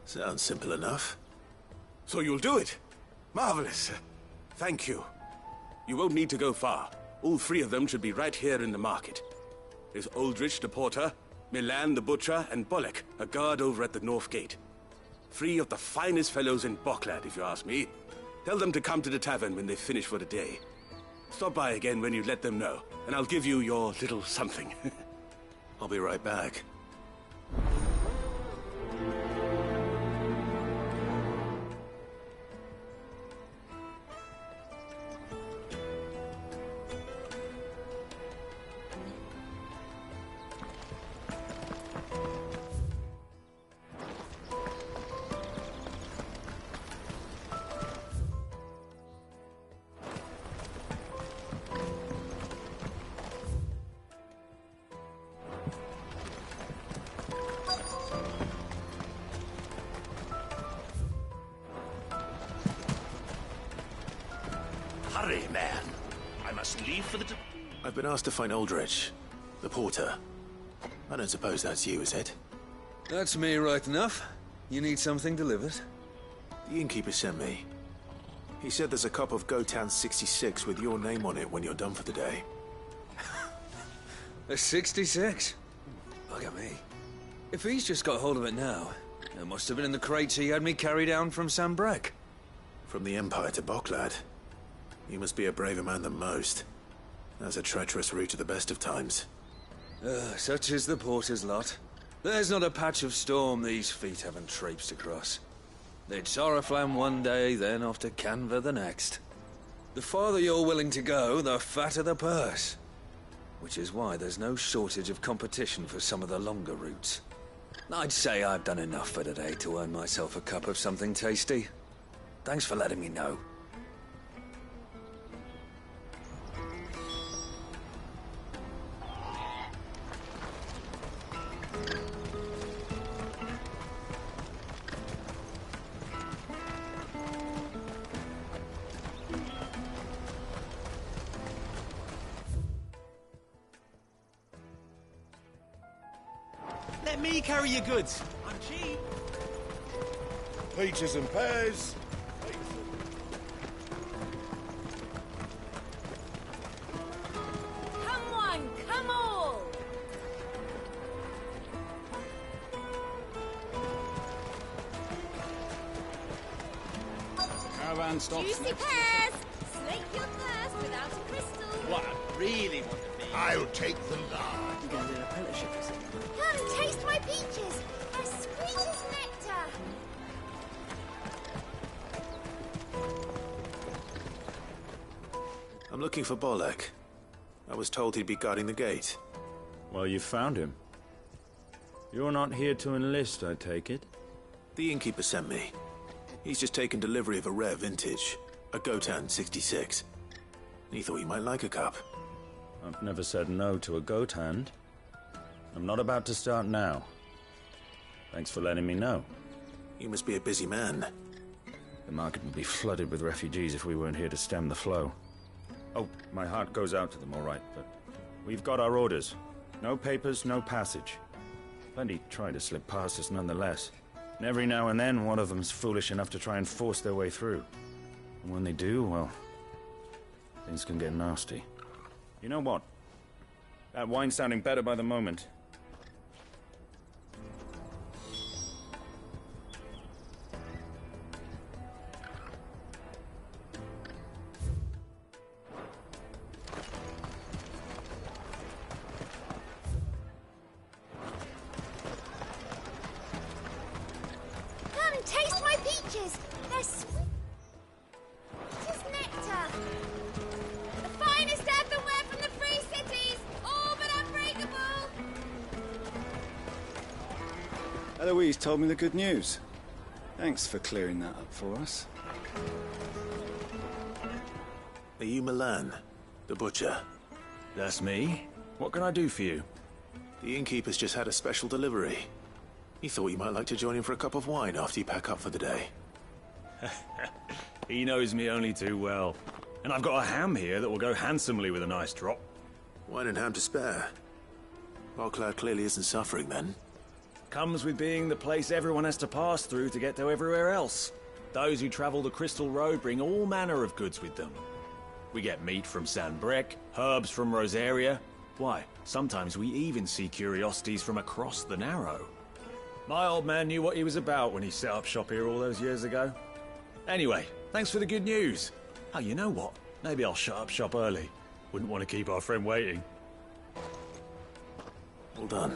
Sounds simple enough. So you'll do it? Marvelous. Thank you. You won't need to go far. All three of them should be right here in the market. There's Aldrich the porter, Milan the butcher, and Bolek, a guard over at the north gate. Three of the finest fellows in Boklad, if you ask me. Tell them to come to the tavern when they finish for the day. Stop by again when you let them know, and I'll give you your little something. I'll be right back. Hurry, man. I must leave for the... I've been asked to find Aldrich, the porter. I don't suppose that's you, is it? That's me right enough. You need something delivered? The innkeeper sent me. He said there's a cup of Gotan 66 with your name on it when you're done for the day. A 66? Look at me. If he's just got hold of it now, it must have been in the crates he had me carry down from Sambrek. From the Empire to Boklad. You must be a braver man than most. That's a treacherous route at the best of times. Such is the porter's lot. There's not a patch of storm these feet haven't traipsed across. They'd Oriflamme one day, then off to Canva the next. The farther you're willing to go, the fatter the purse. Which is why there's no shortage of competition for some of the longer routes. I'd say I've done enough for today to earn myself a cup of something tasty. Thanks for letting me know. Let me carry your goods. I'm cheap. Peaches and pears. Come one, come all! Caravan stops Juicy next. pears! Slake your thirst without a crystal. What I really want to be... I'll take the large. You guys in an apprenticeship or something? Come and taste my peaches. They're sweet as nectar. I'm looking for Bolek. I was told he'd be guarding the gate. Well, you found him. You're not here to enlist, I take it? The innkeeper sent me. He's just taken delivery of a rare vintage, a Gotan 66. He thought you might like a cup. I've never said no to a goat hand. I'm not about to start now. Thanks for letting me know. You must be a busy man. The market would be flooded with refugees if we weren't here to stem the flow. Oh, my heart goes out to them, all right, but we've got our orders. No papers, no passage. Plenty try to slip past us nonetheless. And every now and then, one of them's foolish enough to try and force their way through. And when they do, well, things can get nasty. You know what? That wine's sounding better by the moment. Come and taste my peaches. They're sweet as nectar. The finest earthenware from the free cities, all but unbreakable. Eloise told me the good news. Thanks for clearing that up for us. Are you Milan, the butcher? That's me. What can I do for you? The innkeeper's just had a special delivery. He thought you might like to join him for a cup of wine after you pack up for the day. He knows me only too well. And I've got a ham here that will go handsomely with a nice drop. Wine and ham to spare. Barclay clearly isn't suffering then. Comes with being the place everyone has to pass through to get to everywhere else. Those who travel the Crystal Road bring all manner of goods with them. We get meat from San Brec, herbs from Rosaria. Why, sometimes we even see curiosities from across the Narrow. My old man knew what he was about when he set up shop here all those years ago. Anyway, thanks for the good news. Oh, you know what? Maybe I'll shut up shop early. Wouldn't want to keep our friend waiting. Well done.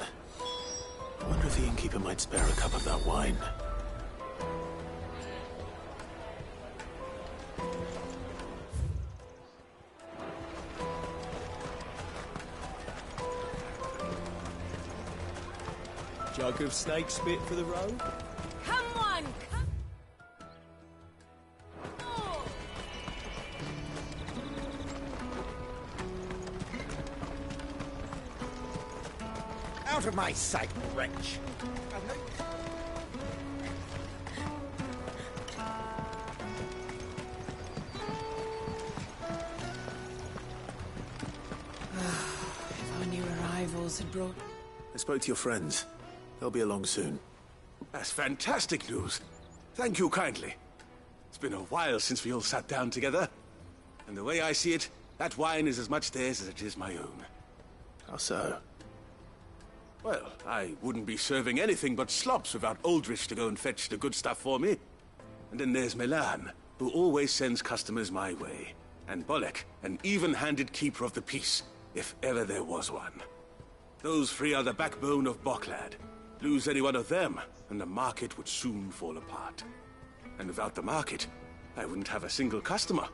I wonder if the innkeeper might spare a cup of that wine. Jug of snake spit for the road? Come one, come all! Out of my sight, wretch! If our new arrivals had brought... I spoke to your friends. They'll be along soon. That's fantastic news. Thank you kindly. It's been a while since we all sat down together. And the way I see it, that wine is as much theirs as it is my own. How so? Well, I wouldn't be serving anything but slops without Aldrich to go and fetch the good stuff for me. And then there's Milan, who always sends customers my way. And Bolek, an even-handed keeper of the peace, if ever there was one. Those three are the backbone of Boklad. Lose any one of them, and the market would soon fall apart. And without the market, I wouldn't have a single customer.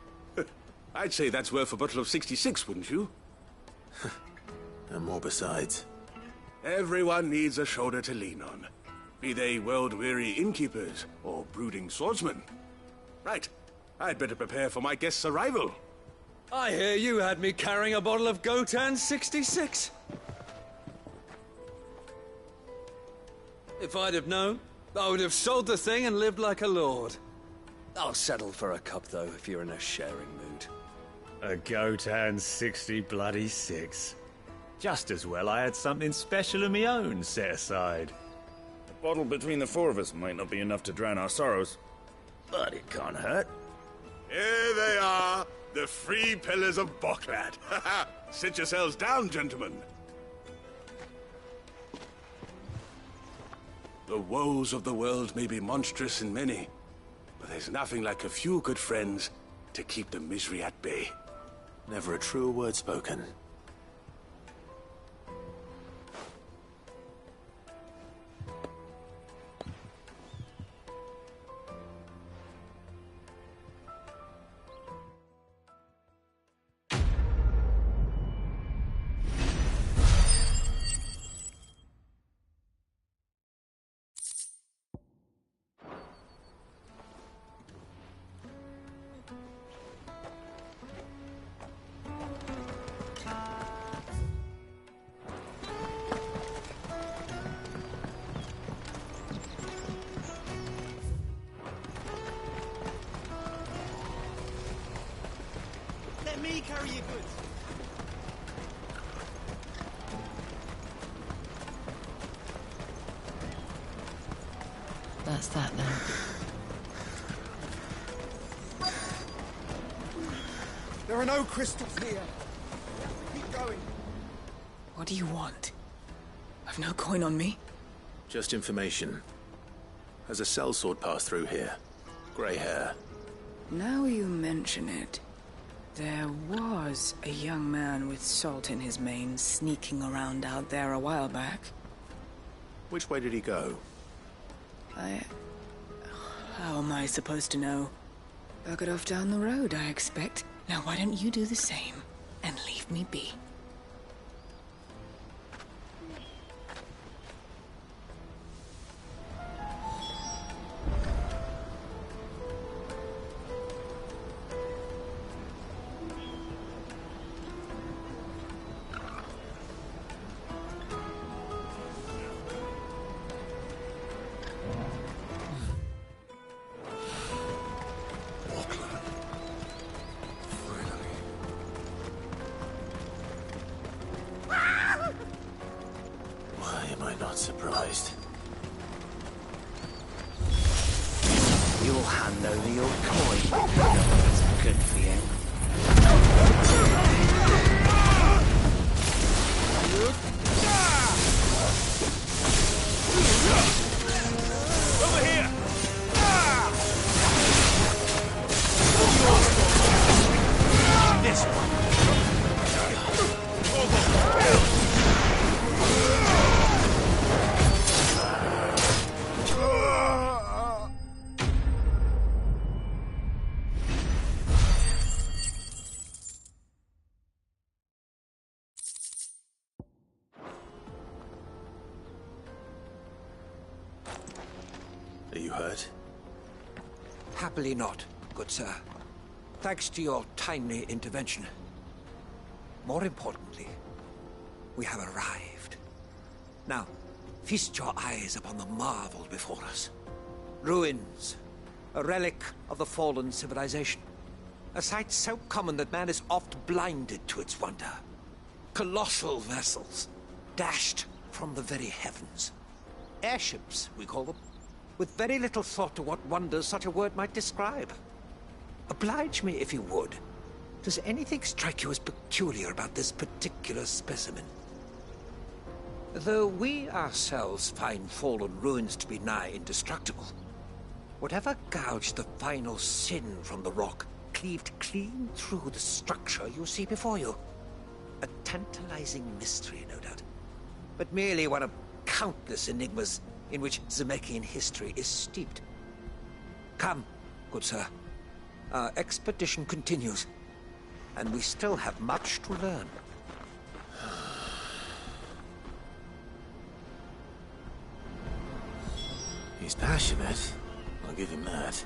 I'd say that's worth a bottle of 66, wouldn't you? And more besides. Everyone needs a shoulder to lean on. Be they world-weary innkeepers or brooding swordsmen. Right. I'd better prepare for my guest's arrival. I hear you had me carrying a bottle of Gotan 66. If I'd have known, I would have sold the thing and lived like a lord. I'll settle for a cup, though, if you're in a sharing mood. A Gotan 60 bloody 6. Just as well I had something special of my own set aside. A bottle between the four of us might not be enough to drown our sorrows, but it can't hurt. Here they are, the free pillars of Boklad. Sit yourselves down, gentlemen. The woes of the world may be monstrous in many, but there's nothing like a few good friends to keep the misery at bay. Never a truer word spoken. Let me carry your goods. That's that then. There are no crystals here. Keep going. What do you want? I've no coin on me. Just information. Has a sellsword passed through here? Grey hair. Now you mention it. There was a young man with salt in his mane sneaking around out there a while back. Which way did he go? How am I supposed to know? Buggered off down the road, I expect. Now why don't you do the same and leave me be? Surprised. You'll hand over your coin. It's good for you. Over here! This one. Are you hurt? Happily not, good sir. Thanks to your timely intervention. More importantly, we have arrived. Now, feast your eyes upon the marvel before us. Ruins, a relic of the fallen civilization. A sight so common that man is oft blinded to its wonder. Colossal vessels, dashed from the very heavens. Airships, we call them, with very little thought to what wonders such a word might describe. Oblige me if you would. Does anything strike you as peculiar about this particular specimen? Though we ourselves find fallen ruins to be nigh indestructible, whatever gouged the final sin from the rock cleaved clean through the structure you see before you. A tantalizing mystery, no doubt, but merely one of countless enigmas in which Zemeckis history is steeped. Come, good sir. Our expedition continues, and we still have much to learn. He's passionate. I'll give him that.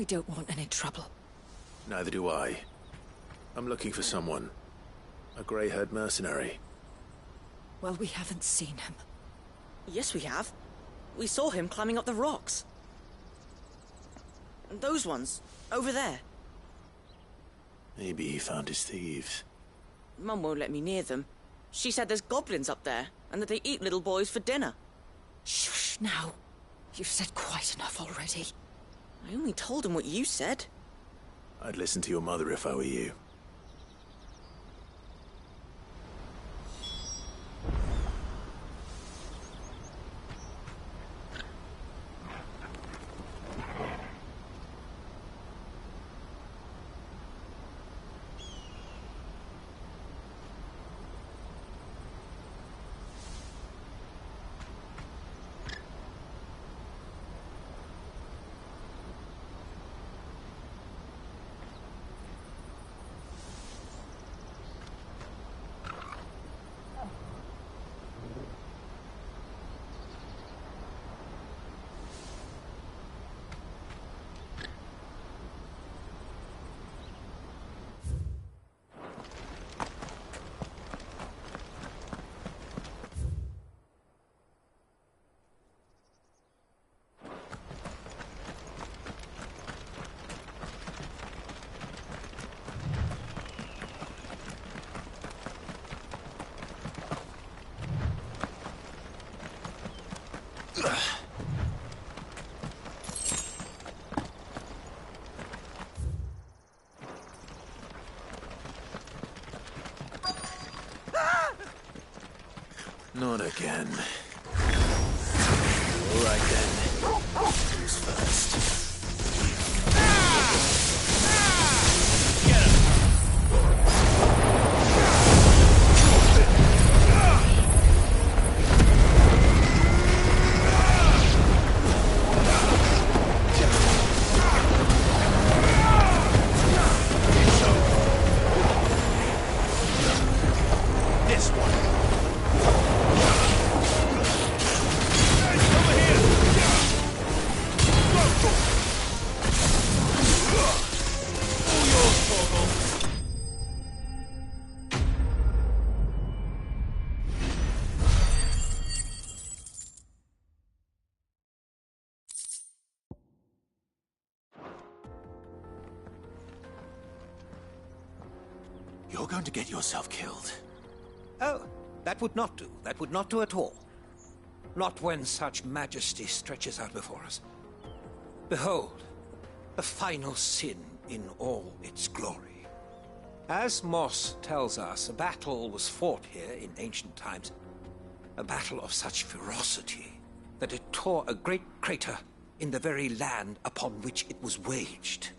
We don't want any trouble. Neither do I. I'm looking for someone. A grey-haired mercenary. Well, we haven't seen him. Yes, we have. We saw him climbing up the rocks. And those ones, over there. Maybe he found his thieves. Mum won't let me near them. She said there's goblins up there, and that they eat little boys for dinner. Shush, now. You've said quite enough already. I only told him what you said. I'd listen to your mother if I were you. Not again. All right then. Who's first? You're going to get yourself killed. Oh, that would not do. That would not do at all. Not when such majesty stretches out before us. Behold, the final sin in all its glory. As Moss tells us, a battle was fought here in ancient times. A battle of such ferocity that it tore a great crater in the very land upon which it was waged.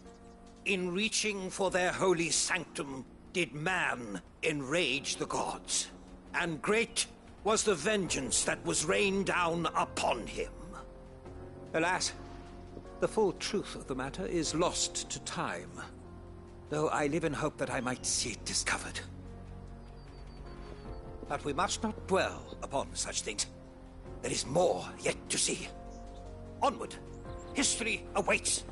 In reaching for their holy sanctum, did man enrage the gods, and great was the vengeance that was rained down upon him. Alas, the full truth of the matter is lost to time, though I live in hope that I might see it discovered. But we must not dwell upon such things. There is more yet to see. Onward! History awaits!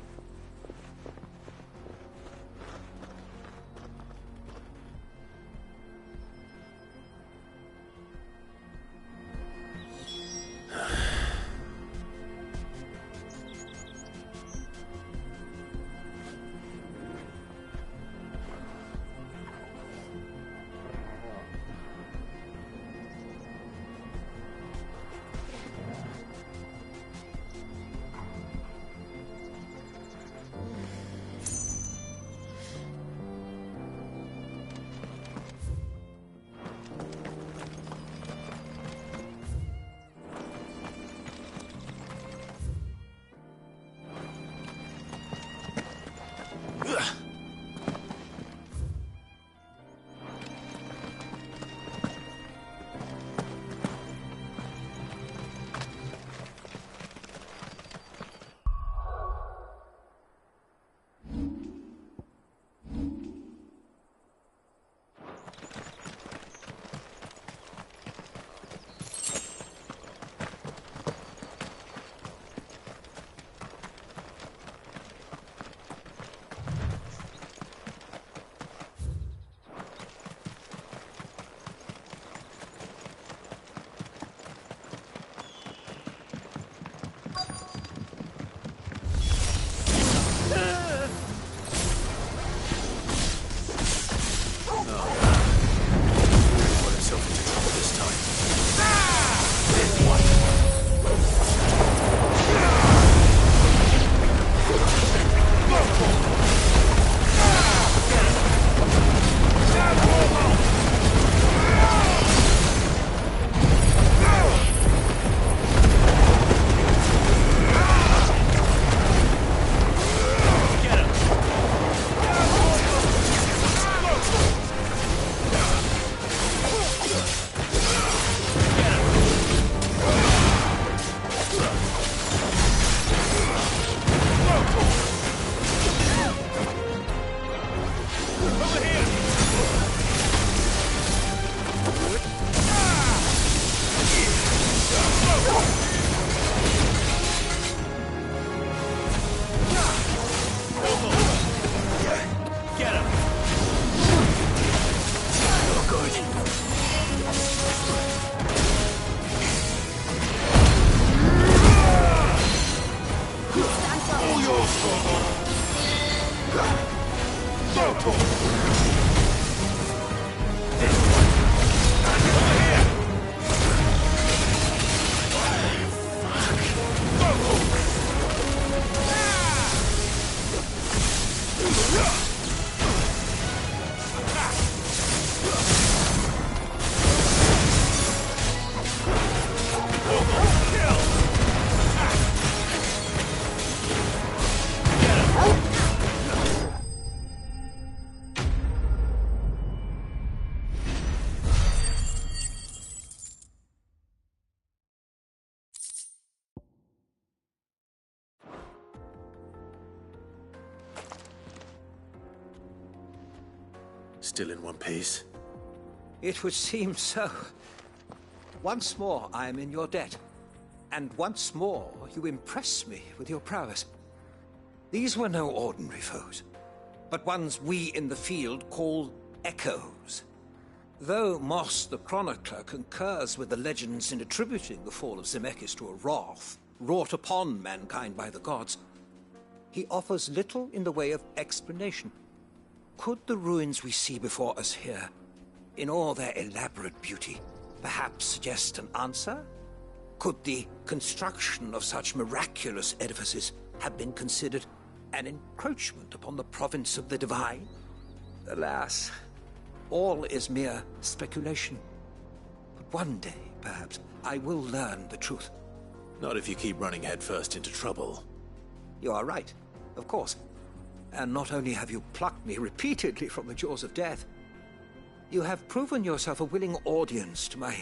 Still in one piece? It would seem so. Once more I am in your debt. And once more you impress me with your prowess. These were no ordinary foes, but ones we in the field call echoes. Though Moss the Chronicler concurs with the legends in attributing the fall of Zemeckis to a wrath wrought upon mankind by the gods, he offers little in the way of explanation. Could the ruins we see before us here, in all their elaborate beauty, perhaps suggest an answer? Could the construction of such miraculous edifices have been considered an encroachment upon the province of the divine? Alas, all is mere speculation. But one day, perhaps, I will learn the truth. Not if you keep running headfirst into trouble. You are right, of course. And not only have you plucked me repeatedly from the jaws of death, you have proven yourself a willing audience to my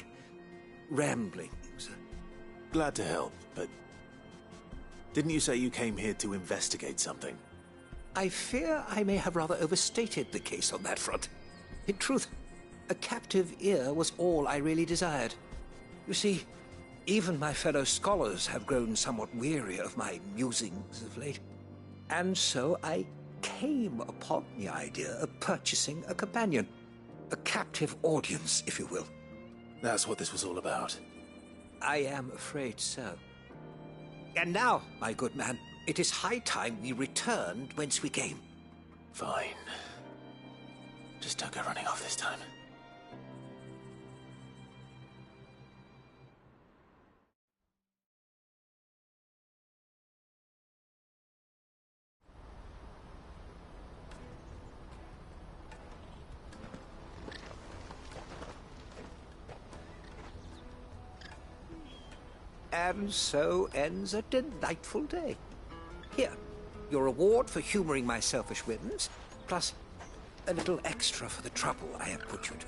ramblings. Glad to help, but didn't you say you came here to investigate something? I fear I may have rather overstated the case on that front. In truth, a captive ear was all I really desired. You see, even my fellow scholars have grown somewhat weary of my musings of late. And so I came upon the idea of purchasing a companion. A captive audience, if you will. That's what this was all about. I am afraid so. And now, my good man, it is high time we returned whence we came. Fine. Just don't go running off this time. And so ends a delightful day. Here, your reward for humoring my selfish whims, plus a little extra for the trouble I have put you to.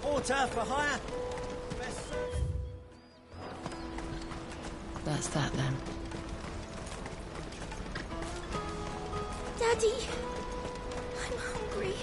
Water for hire. That's that then. Daddy, I'm hungry.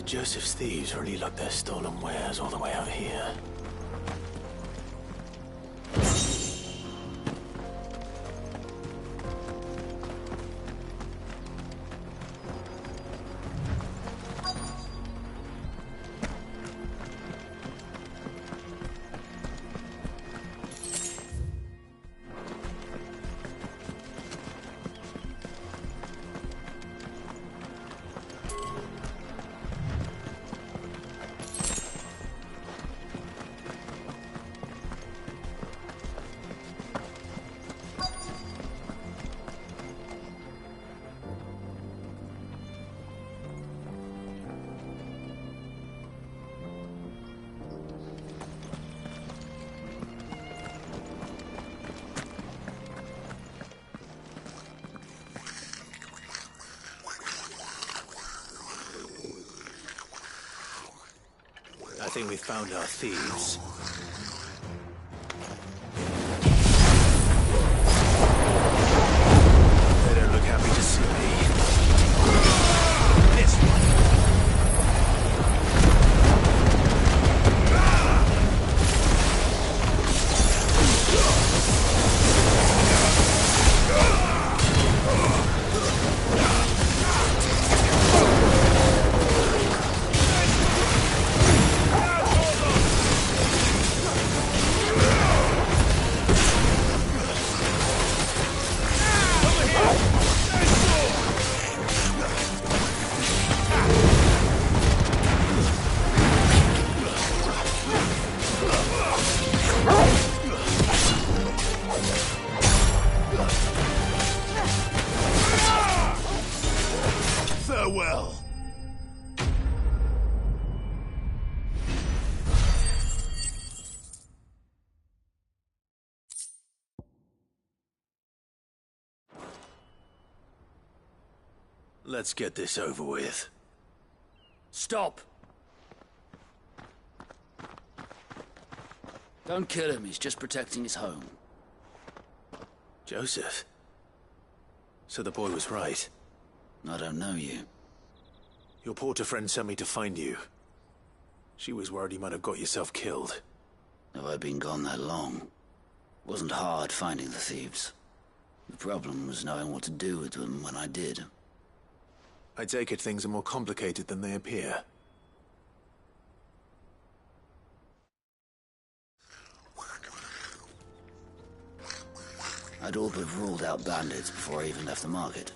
Joseph's thieves really lug their stolen wares all the way out here. think we found our thieves. They don't look happy to see me. This one. Farewell. Let's get this over with. Stop! Don't kill him, he's just protecting his home. Joseph? So the boy was right. I don't know you. Your porter friend sent me to find you. She was worried you might have got yourself killed. Have I been gone that long? Wasn't hard finding the thieves. The problem was knowing what to do with them when I did. I take it things are more complicated than they appear. I'd all but ruled out bandits before I even left the market.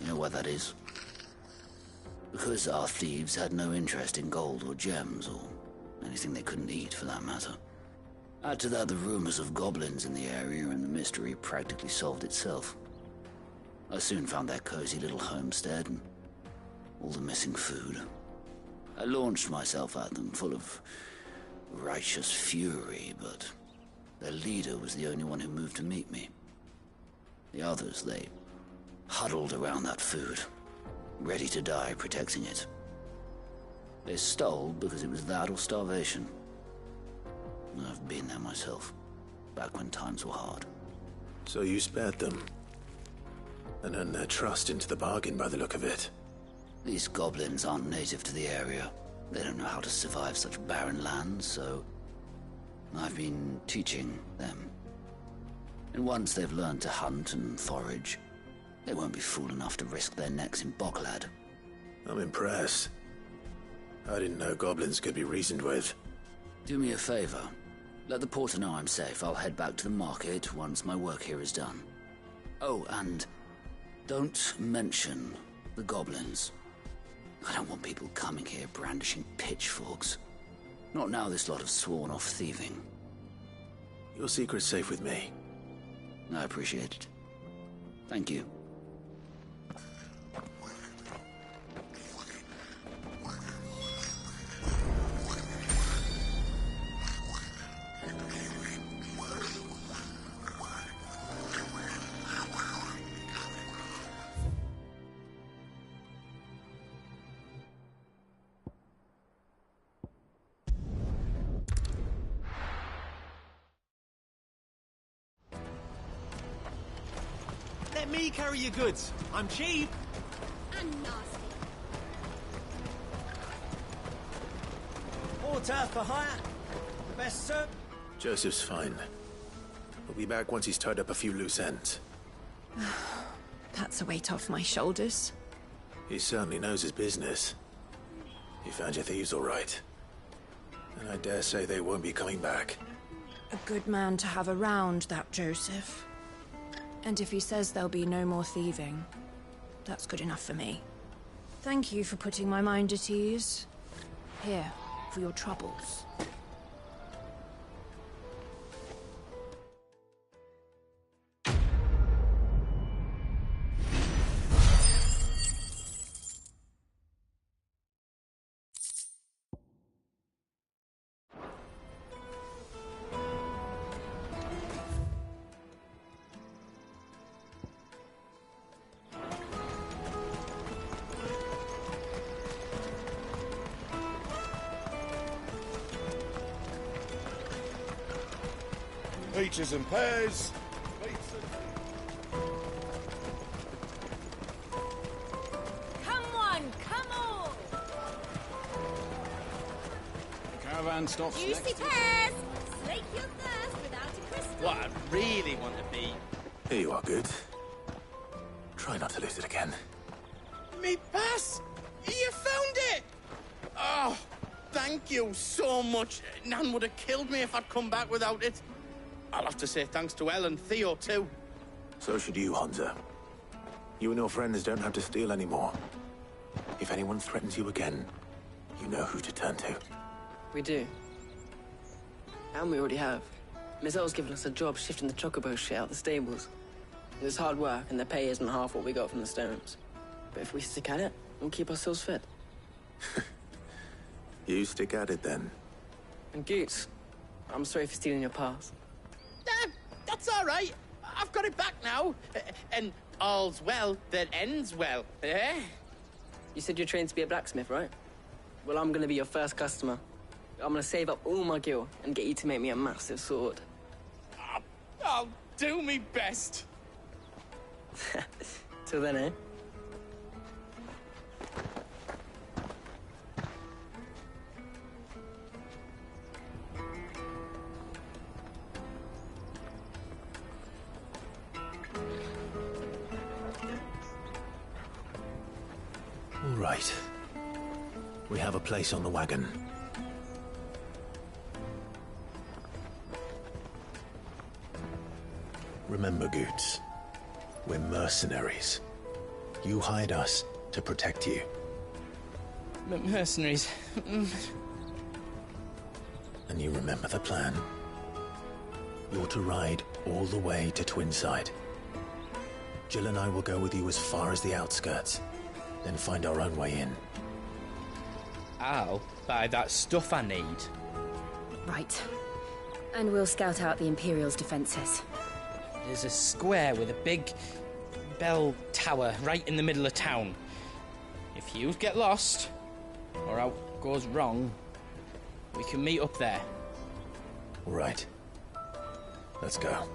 You know why that is? Because our thieves had no interest in gold or gems, or anything they couldn't eat for that matter. Add to that the rumors of goblins in the area, and the mystery practically solved itself. I soon found their cozy little homestead and all the missing food. I launched myself at them, full of righteous fury, but their leader was the only one who moved to meet me. The others, they huddled around that food, ready to die protecting it. They stole because it was that or starvation. I've been there myself, back when times were hard. So you spared them? And earned their trust into the bargain by the look of it. These goblins aren't native to the area. They don't know how to survive such barren lands, so I've been teaching them. And once they've learned to hunt and forage, they won't be fool enough to risk their necks in Bocklad. I'm impressed. I didn't know goblins could be reasoned with. Do me a favor. Let the porter know I'm safe. I'll head back to the market once my work here is done. Oh, and don't mention the goblins. I don't want people coming here brandishing pitchforks. Not now this lot have sworn off thieving. Your secret's safe with me. I appreciate it. Thank you. Let me carry your goods. I'm cheap. And nasty. Porter for hire. The best served. Joseph's fine. We'll be back once he's tied up a few loose ends. That's a weight off my shoulders. He certainly knows his business. You found your thieves all right. And I dare say they won't be coming back. A good man to have around, that Joseph. And if he says there'll be no more thieving, that's good enough for me. Thank you for putting my mind at ease. Here, for your troubles. peaches and pears. Come one, come all. The caravan stops Juicy next. pears! Slake your thirst without a crystal. What I really want to be. Here you are, Goods. Try not to lose it again. Me pass! You found it! Oh, thank you so much. Nan would have killed me if I'd come back without it. I'll have to say thanks to Elle and Theo, too. So should you, Hansa. You and your friends don't have to steal anymore. If anyone threatens you again, you know who to turn to. We do. And we already have. Miss L's given us a job shifting the chocobo shit out the stables. It's hard work, and the pay isn't half what we got from the stones. But if we stick at it, we'll keep ourselves fit. You stick at it, then. And Goots, I'm sorry for stealing your pass. That's all right. I've got it back now. And all's well that ends well, eh? You said you're trained to be a blacksmith, right? Well, I'm gonna be your first customer. I'm gonna save up all my gil and get you to make me a massive sword. I'll do me best. Till then, eh? All right. We have a place on the wagon. Remember, Goots, we're mercenaries. You hired us to protect you. Mercenaries. And you remember the plan? You're to ride all the way to Twinside. Jill and I will go with you as far as the outskirts, then find our own way in. I'll buy that stuff I need. Right. And we'll scout out the Imperial's defenses. There's a square with a big bell tower right in the middle of town. If you get lost, or out goes wrong, we can meet up there. All right. Let's go.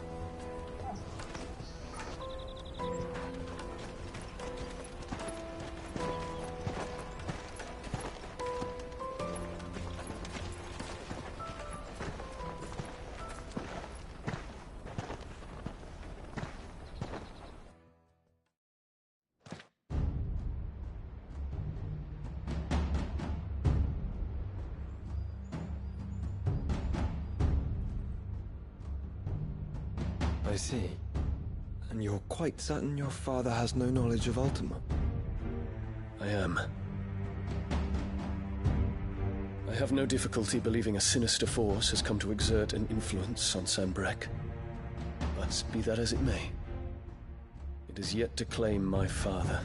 I see. And you're quite certain your father has no knowledge of Ultima? I am. I have no difficulty believing a sinister force has come to exert an influence on Sanbreque. But be that as it may, it is yet to claim my father.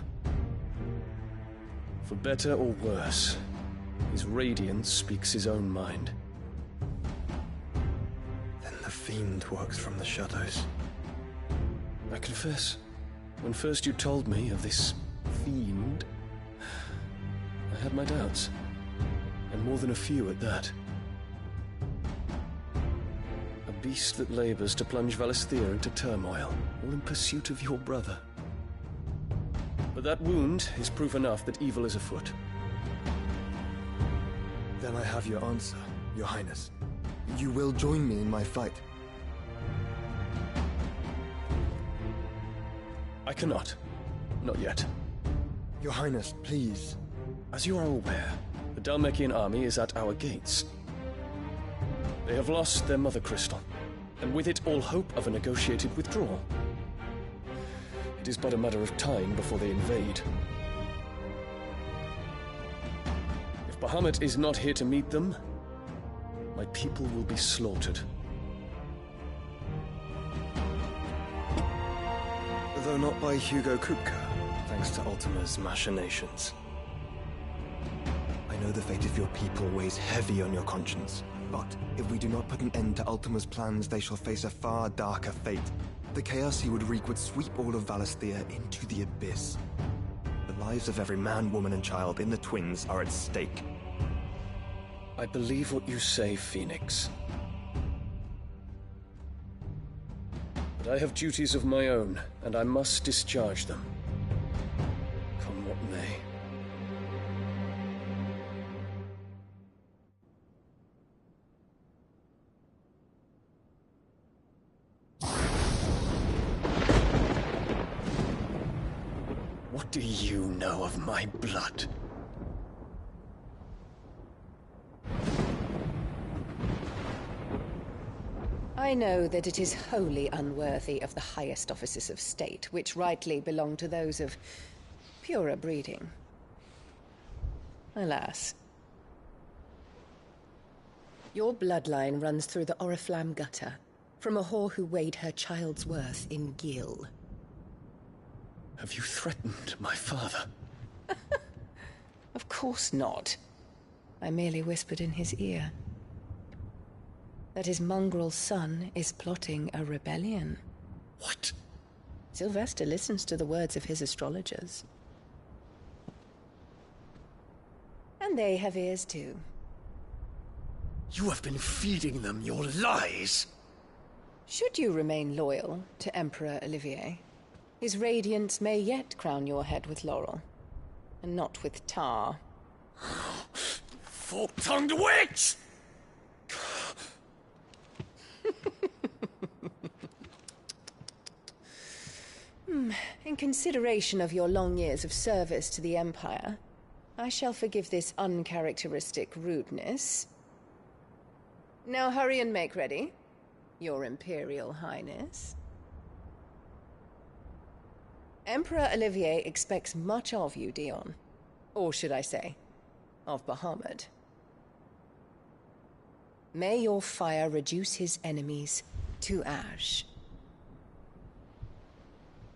For better or worse, his radiance speaks his own mind. Then the fiend works from the shadows. I confess, when first you told me of this fiend, I had my doubts, and more than a few at that. A beast that labors to plunge Valisthea into turmoil, all in pursuit of your brother. But that wound is proof enough that evil is afoot. Then I have your answer, Your Highness. You will join me in my fight. I cannot. Not yet. Your Highness, please. As you are aware, the Dhalmekian army is at our gates. They have lost their mother crystal, and with it all hope of a negotiated withdrawal. It is but a matter of time before they invade. If Bahamut is not here to meet them, my people will be slaughtered. Though not by Hugo Kupka, thanks to Ultima's machinations. I know the fate of your people weighs heavy on your conscience, but if we do not put an end to Ultima's plans, they shall face a far darker fate. The chaos he would wreak would sweep all of Valisthea into the abyss. The lives of every man, woman, and child in the Twins are at stake. I believe what you say, Phoenix. I have duties of my own, and I must discharge them. Come what may. What do you know of my blood? I know that it is wholly unworthy of the highest offices of state, which rightly belong to those of purer breeding. Alas. Your bloodline runs through the Oriflamme gutter, from a whore who weighed her child's worth in gil. Have you threatened my father? Of course not. I merely whispered in his ear that his mongrel son is plotting a rebellion. What? Sylvester listens to the words of his astrologers. And they have ears too. You have been feeding them your lies! Should you remain loyal to Emperor Olivier, his radiance may yet crown your head with laurel, and not with tar. Fork-tongued witch! In consideration of your long years of service to the Empire, I shall forgive this uncharacteristic rudeness. Now hurry and make ready, Your Imperial Highness. Emperor Olivier expects much of you, Dion. Or should I say, of Bahamut. May your fire reduce his enemies to ash,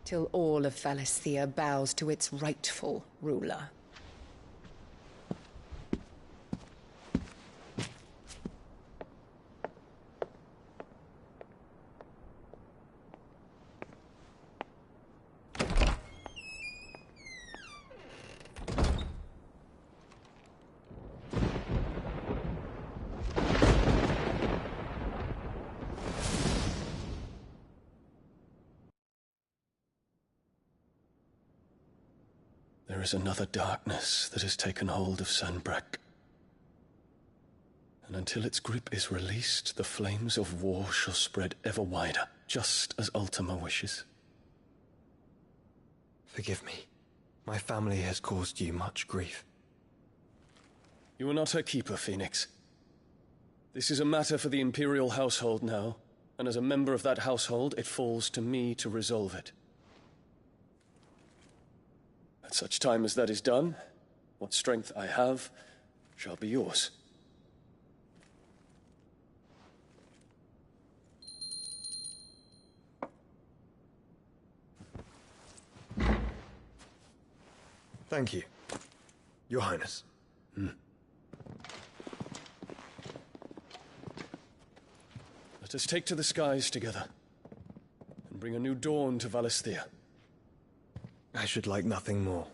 till all of Valisthea bows to its rightful ruler. There is another darkness that has taken hold of Sanbreque. And until its grip is released, the flames of war shall spread ever wider, just as Ultima wishes. Forgive me. My family has caused you much grief. You are not her keeper, Phoenix. This is a matter for the Imperial household now, and as a member of that household, it falls to me to resolve it. At such time as that is done, what strength I have shall be yours. Thank you, Your Highness. Let us take to the skies together, and bring a new dawn to Valisthea. I should like nothing more.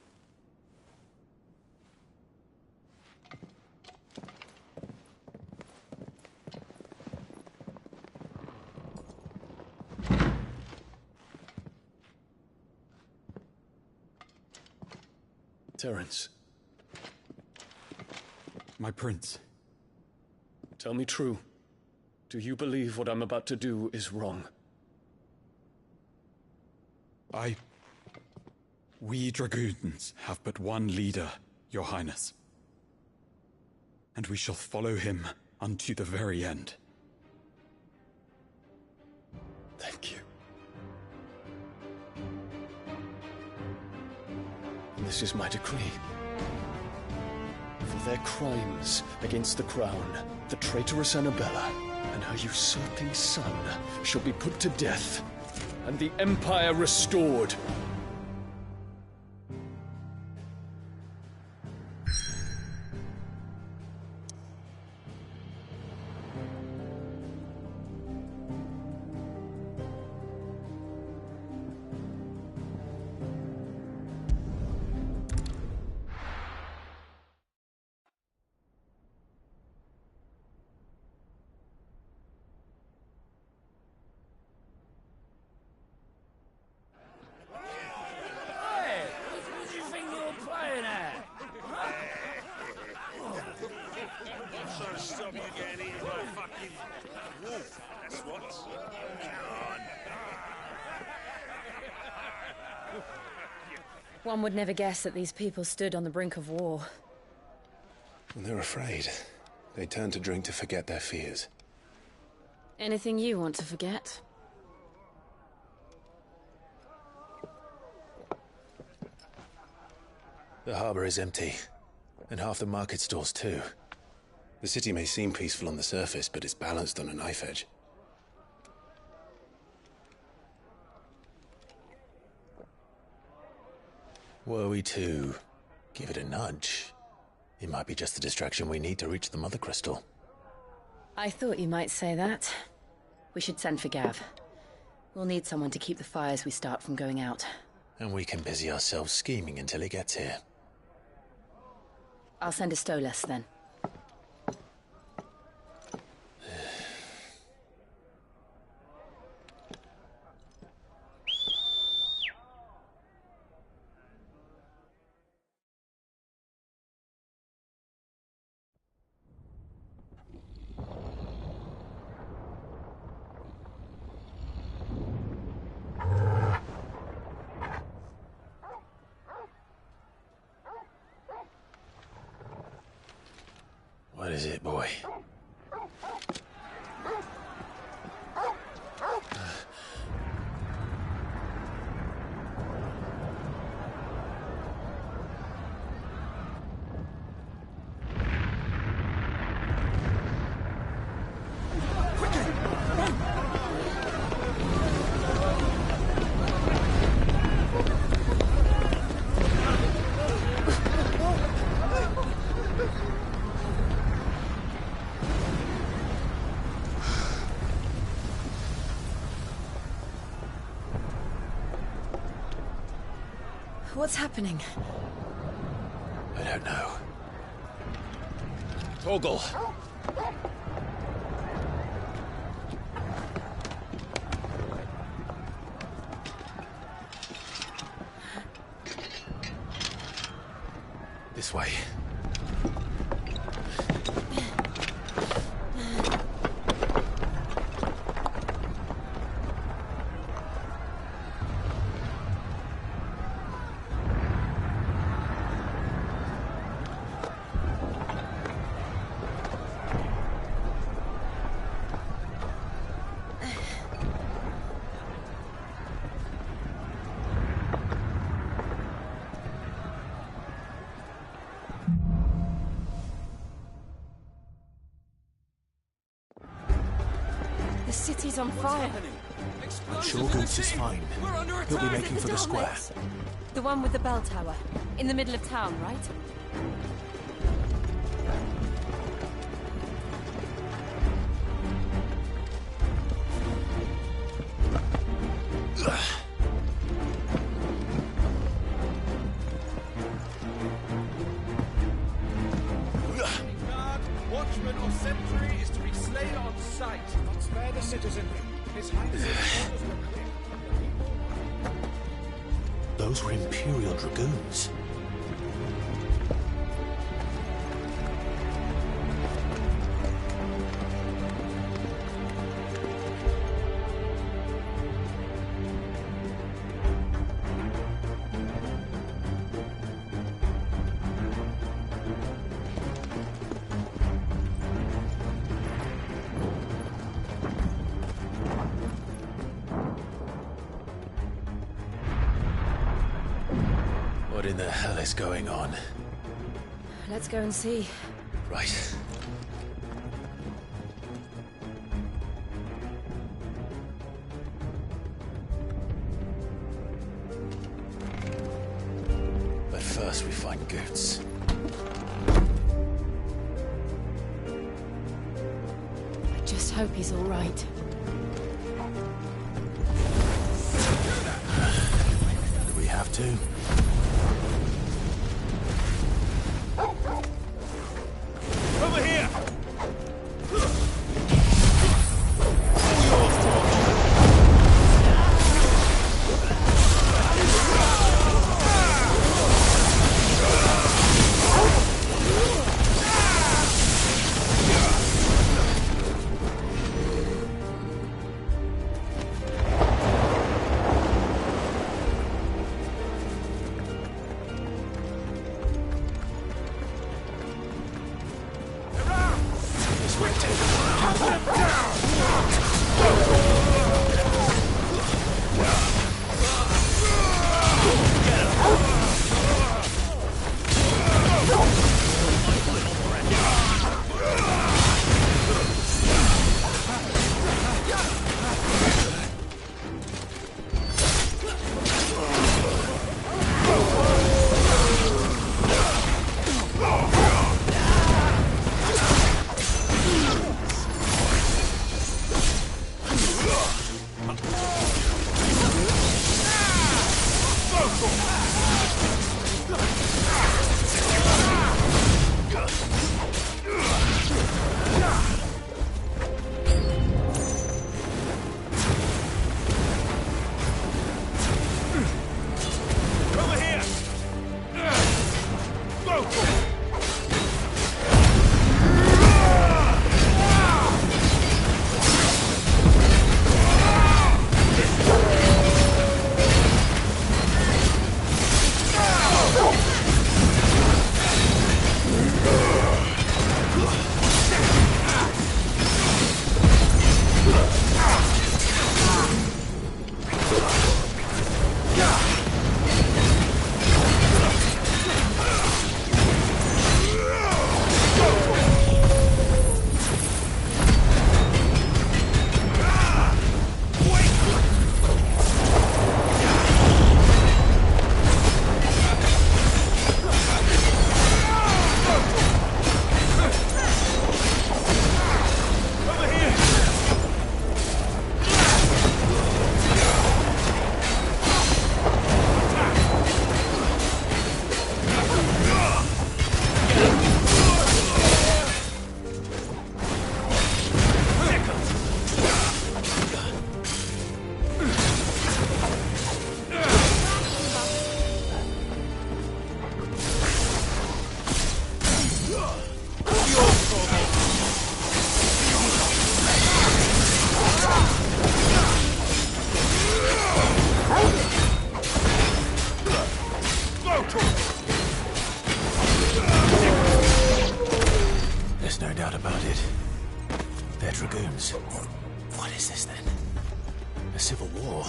Terence. My prince. Tell me true. Do you believe what I'm about to do is wrong? We dragoons have but one leader, Your Highness. And we shall follow him unto the very end. Thank you. And this is my decree. For their crimes against the crown, the traitorous Annabella and her usurping son shall be put to death, and the Empire restored. One would never guess that these people stood on the brink of war. And they're afraid. They turn to drink to forget their fears. Anything you want to forget? The harbor is empty, and half the market stalls too. The city may seem peaceful on the surface, but it's balanced on a knife edge. Were we to give it a nudge, it might be just the distraction we need to reach the Mother Crystal. I thought you might say that. We should send for Gav. We'll need someone to keep the fires we start from going out. And we can busy ourselves scheming until he gets here. I'll send a Stolas then. What is it, boy? What's happening? I don't know. Torgal! This way. The city's on fire. I'm sure Goots is fine. He'll be making for the square. The one with the bell tower. In the middle of town, right? Watchman or sentry is to be slain on sight. Not spare the citizenry. His Highness' orders were clear. Those were Imperial Dragoons. What in the hell is going on? Let's go and see. Right. But first we find Goots. I just hope he's all right. Do we have to? Over here! goons. What is this then? A civil war?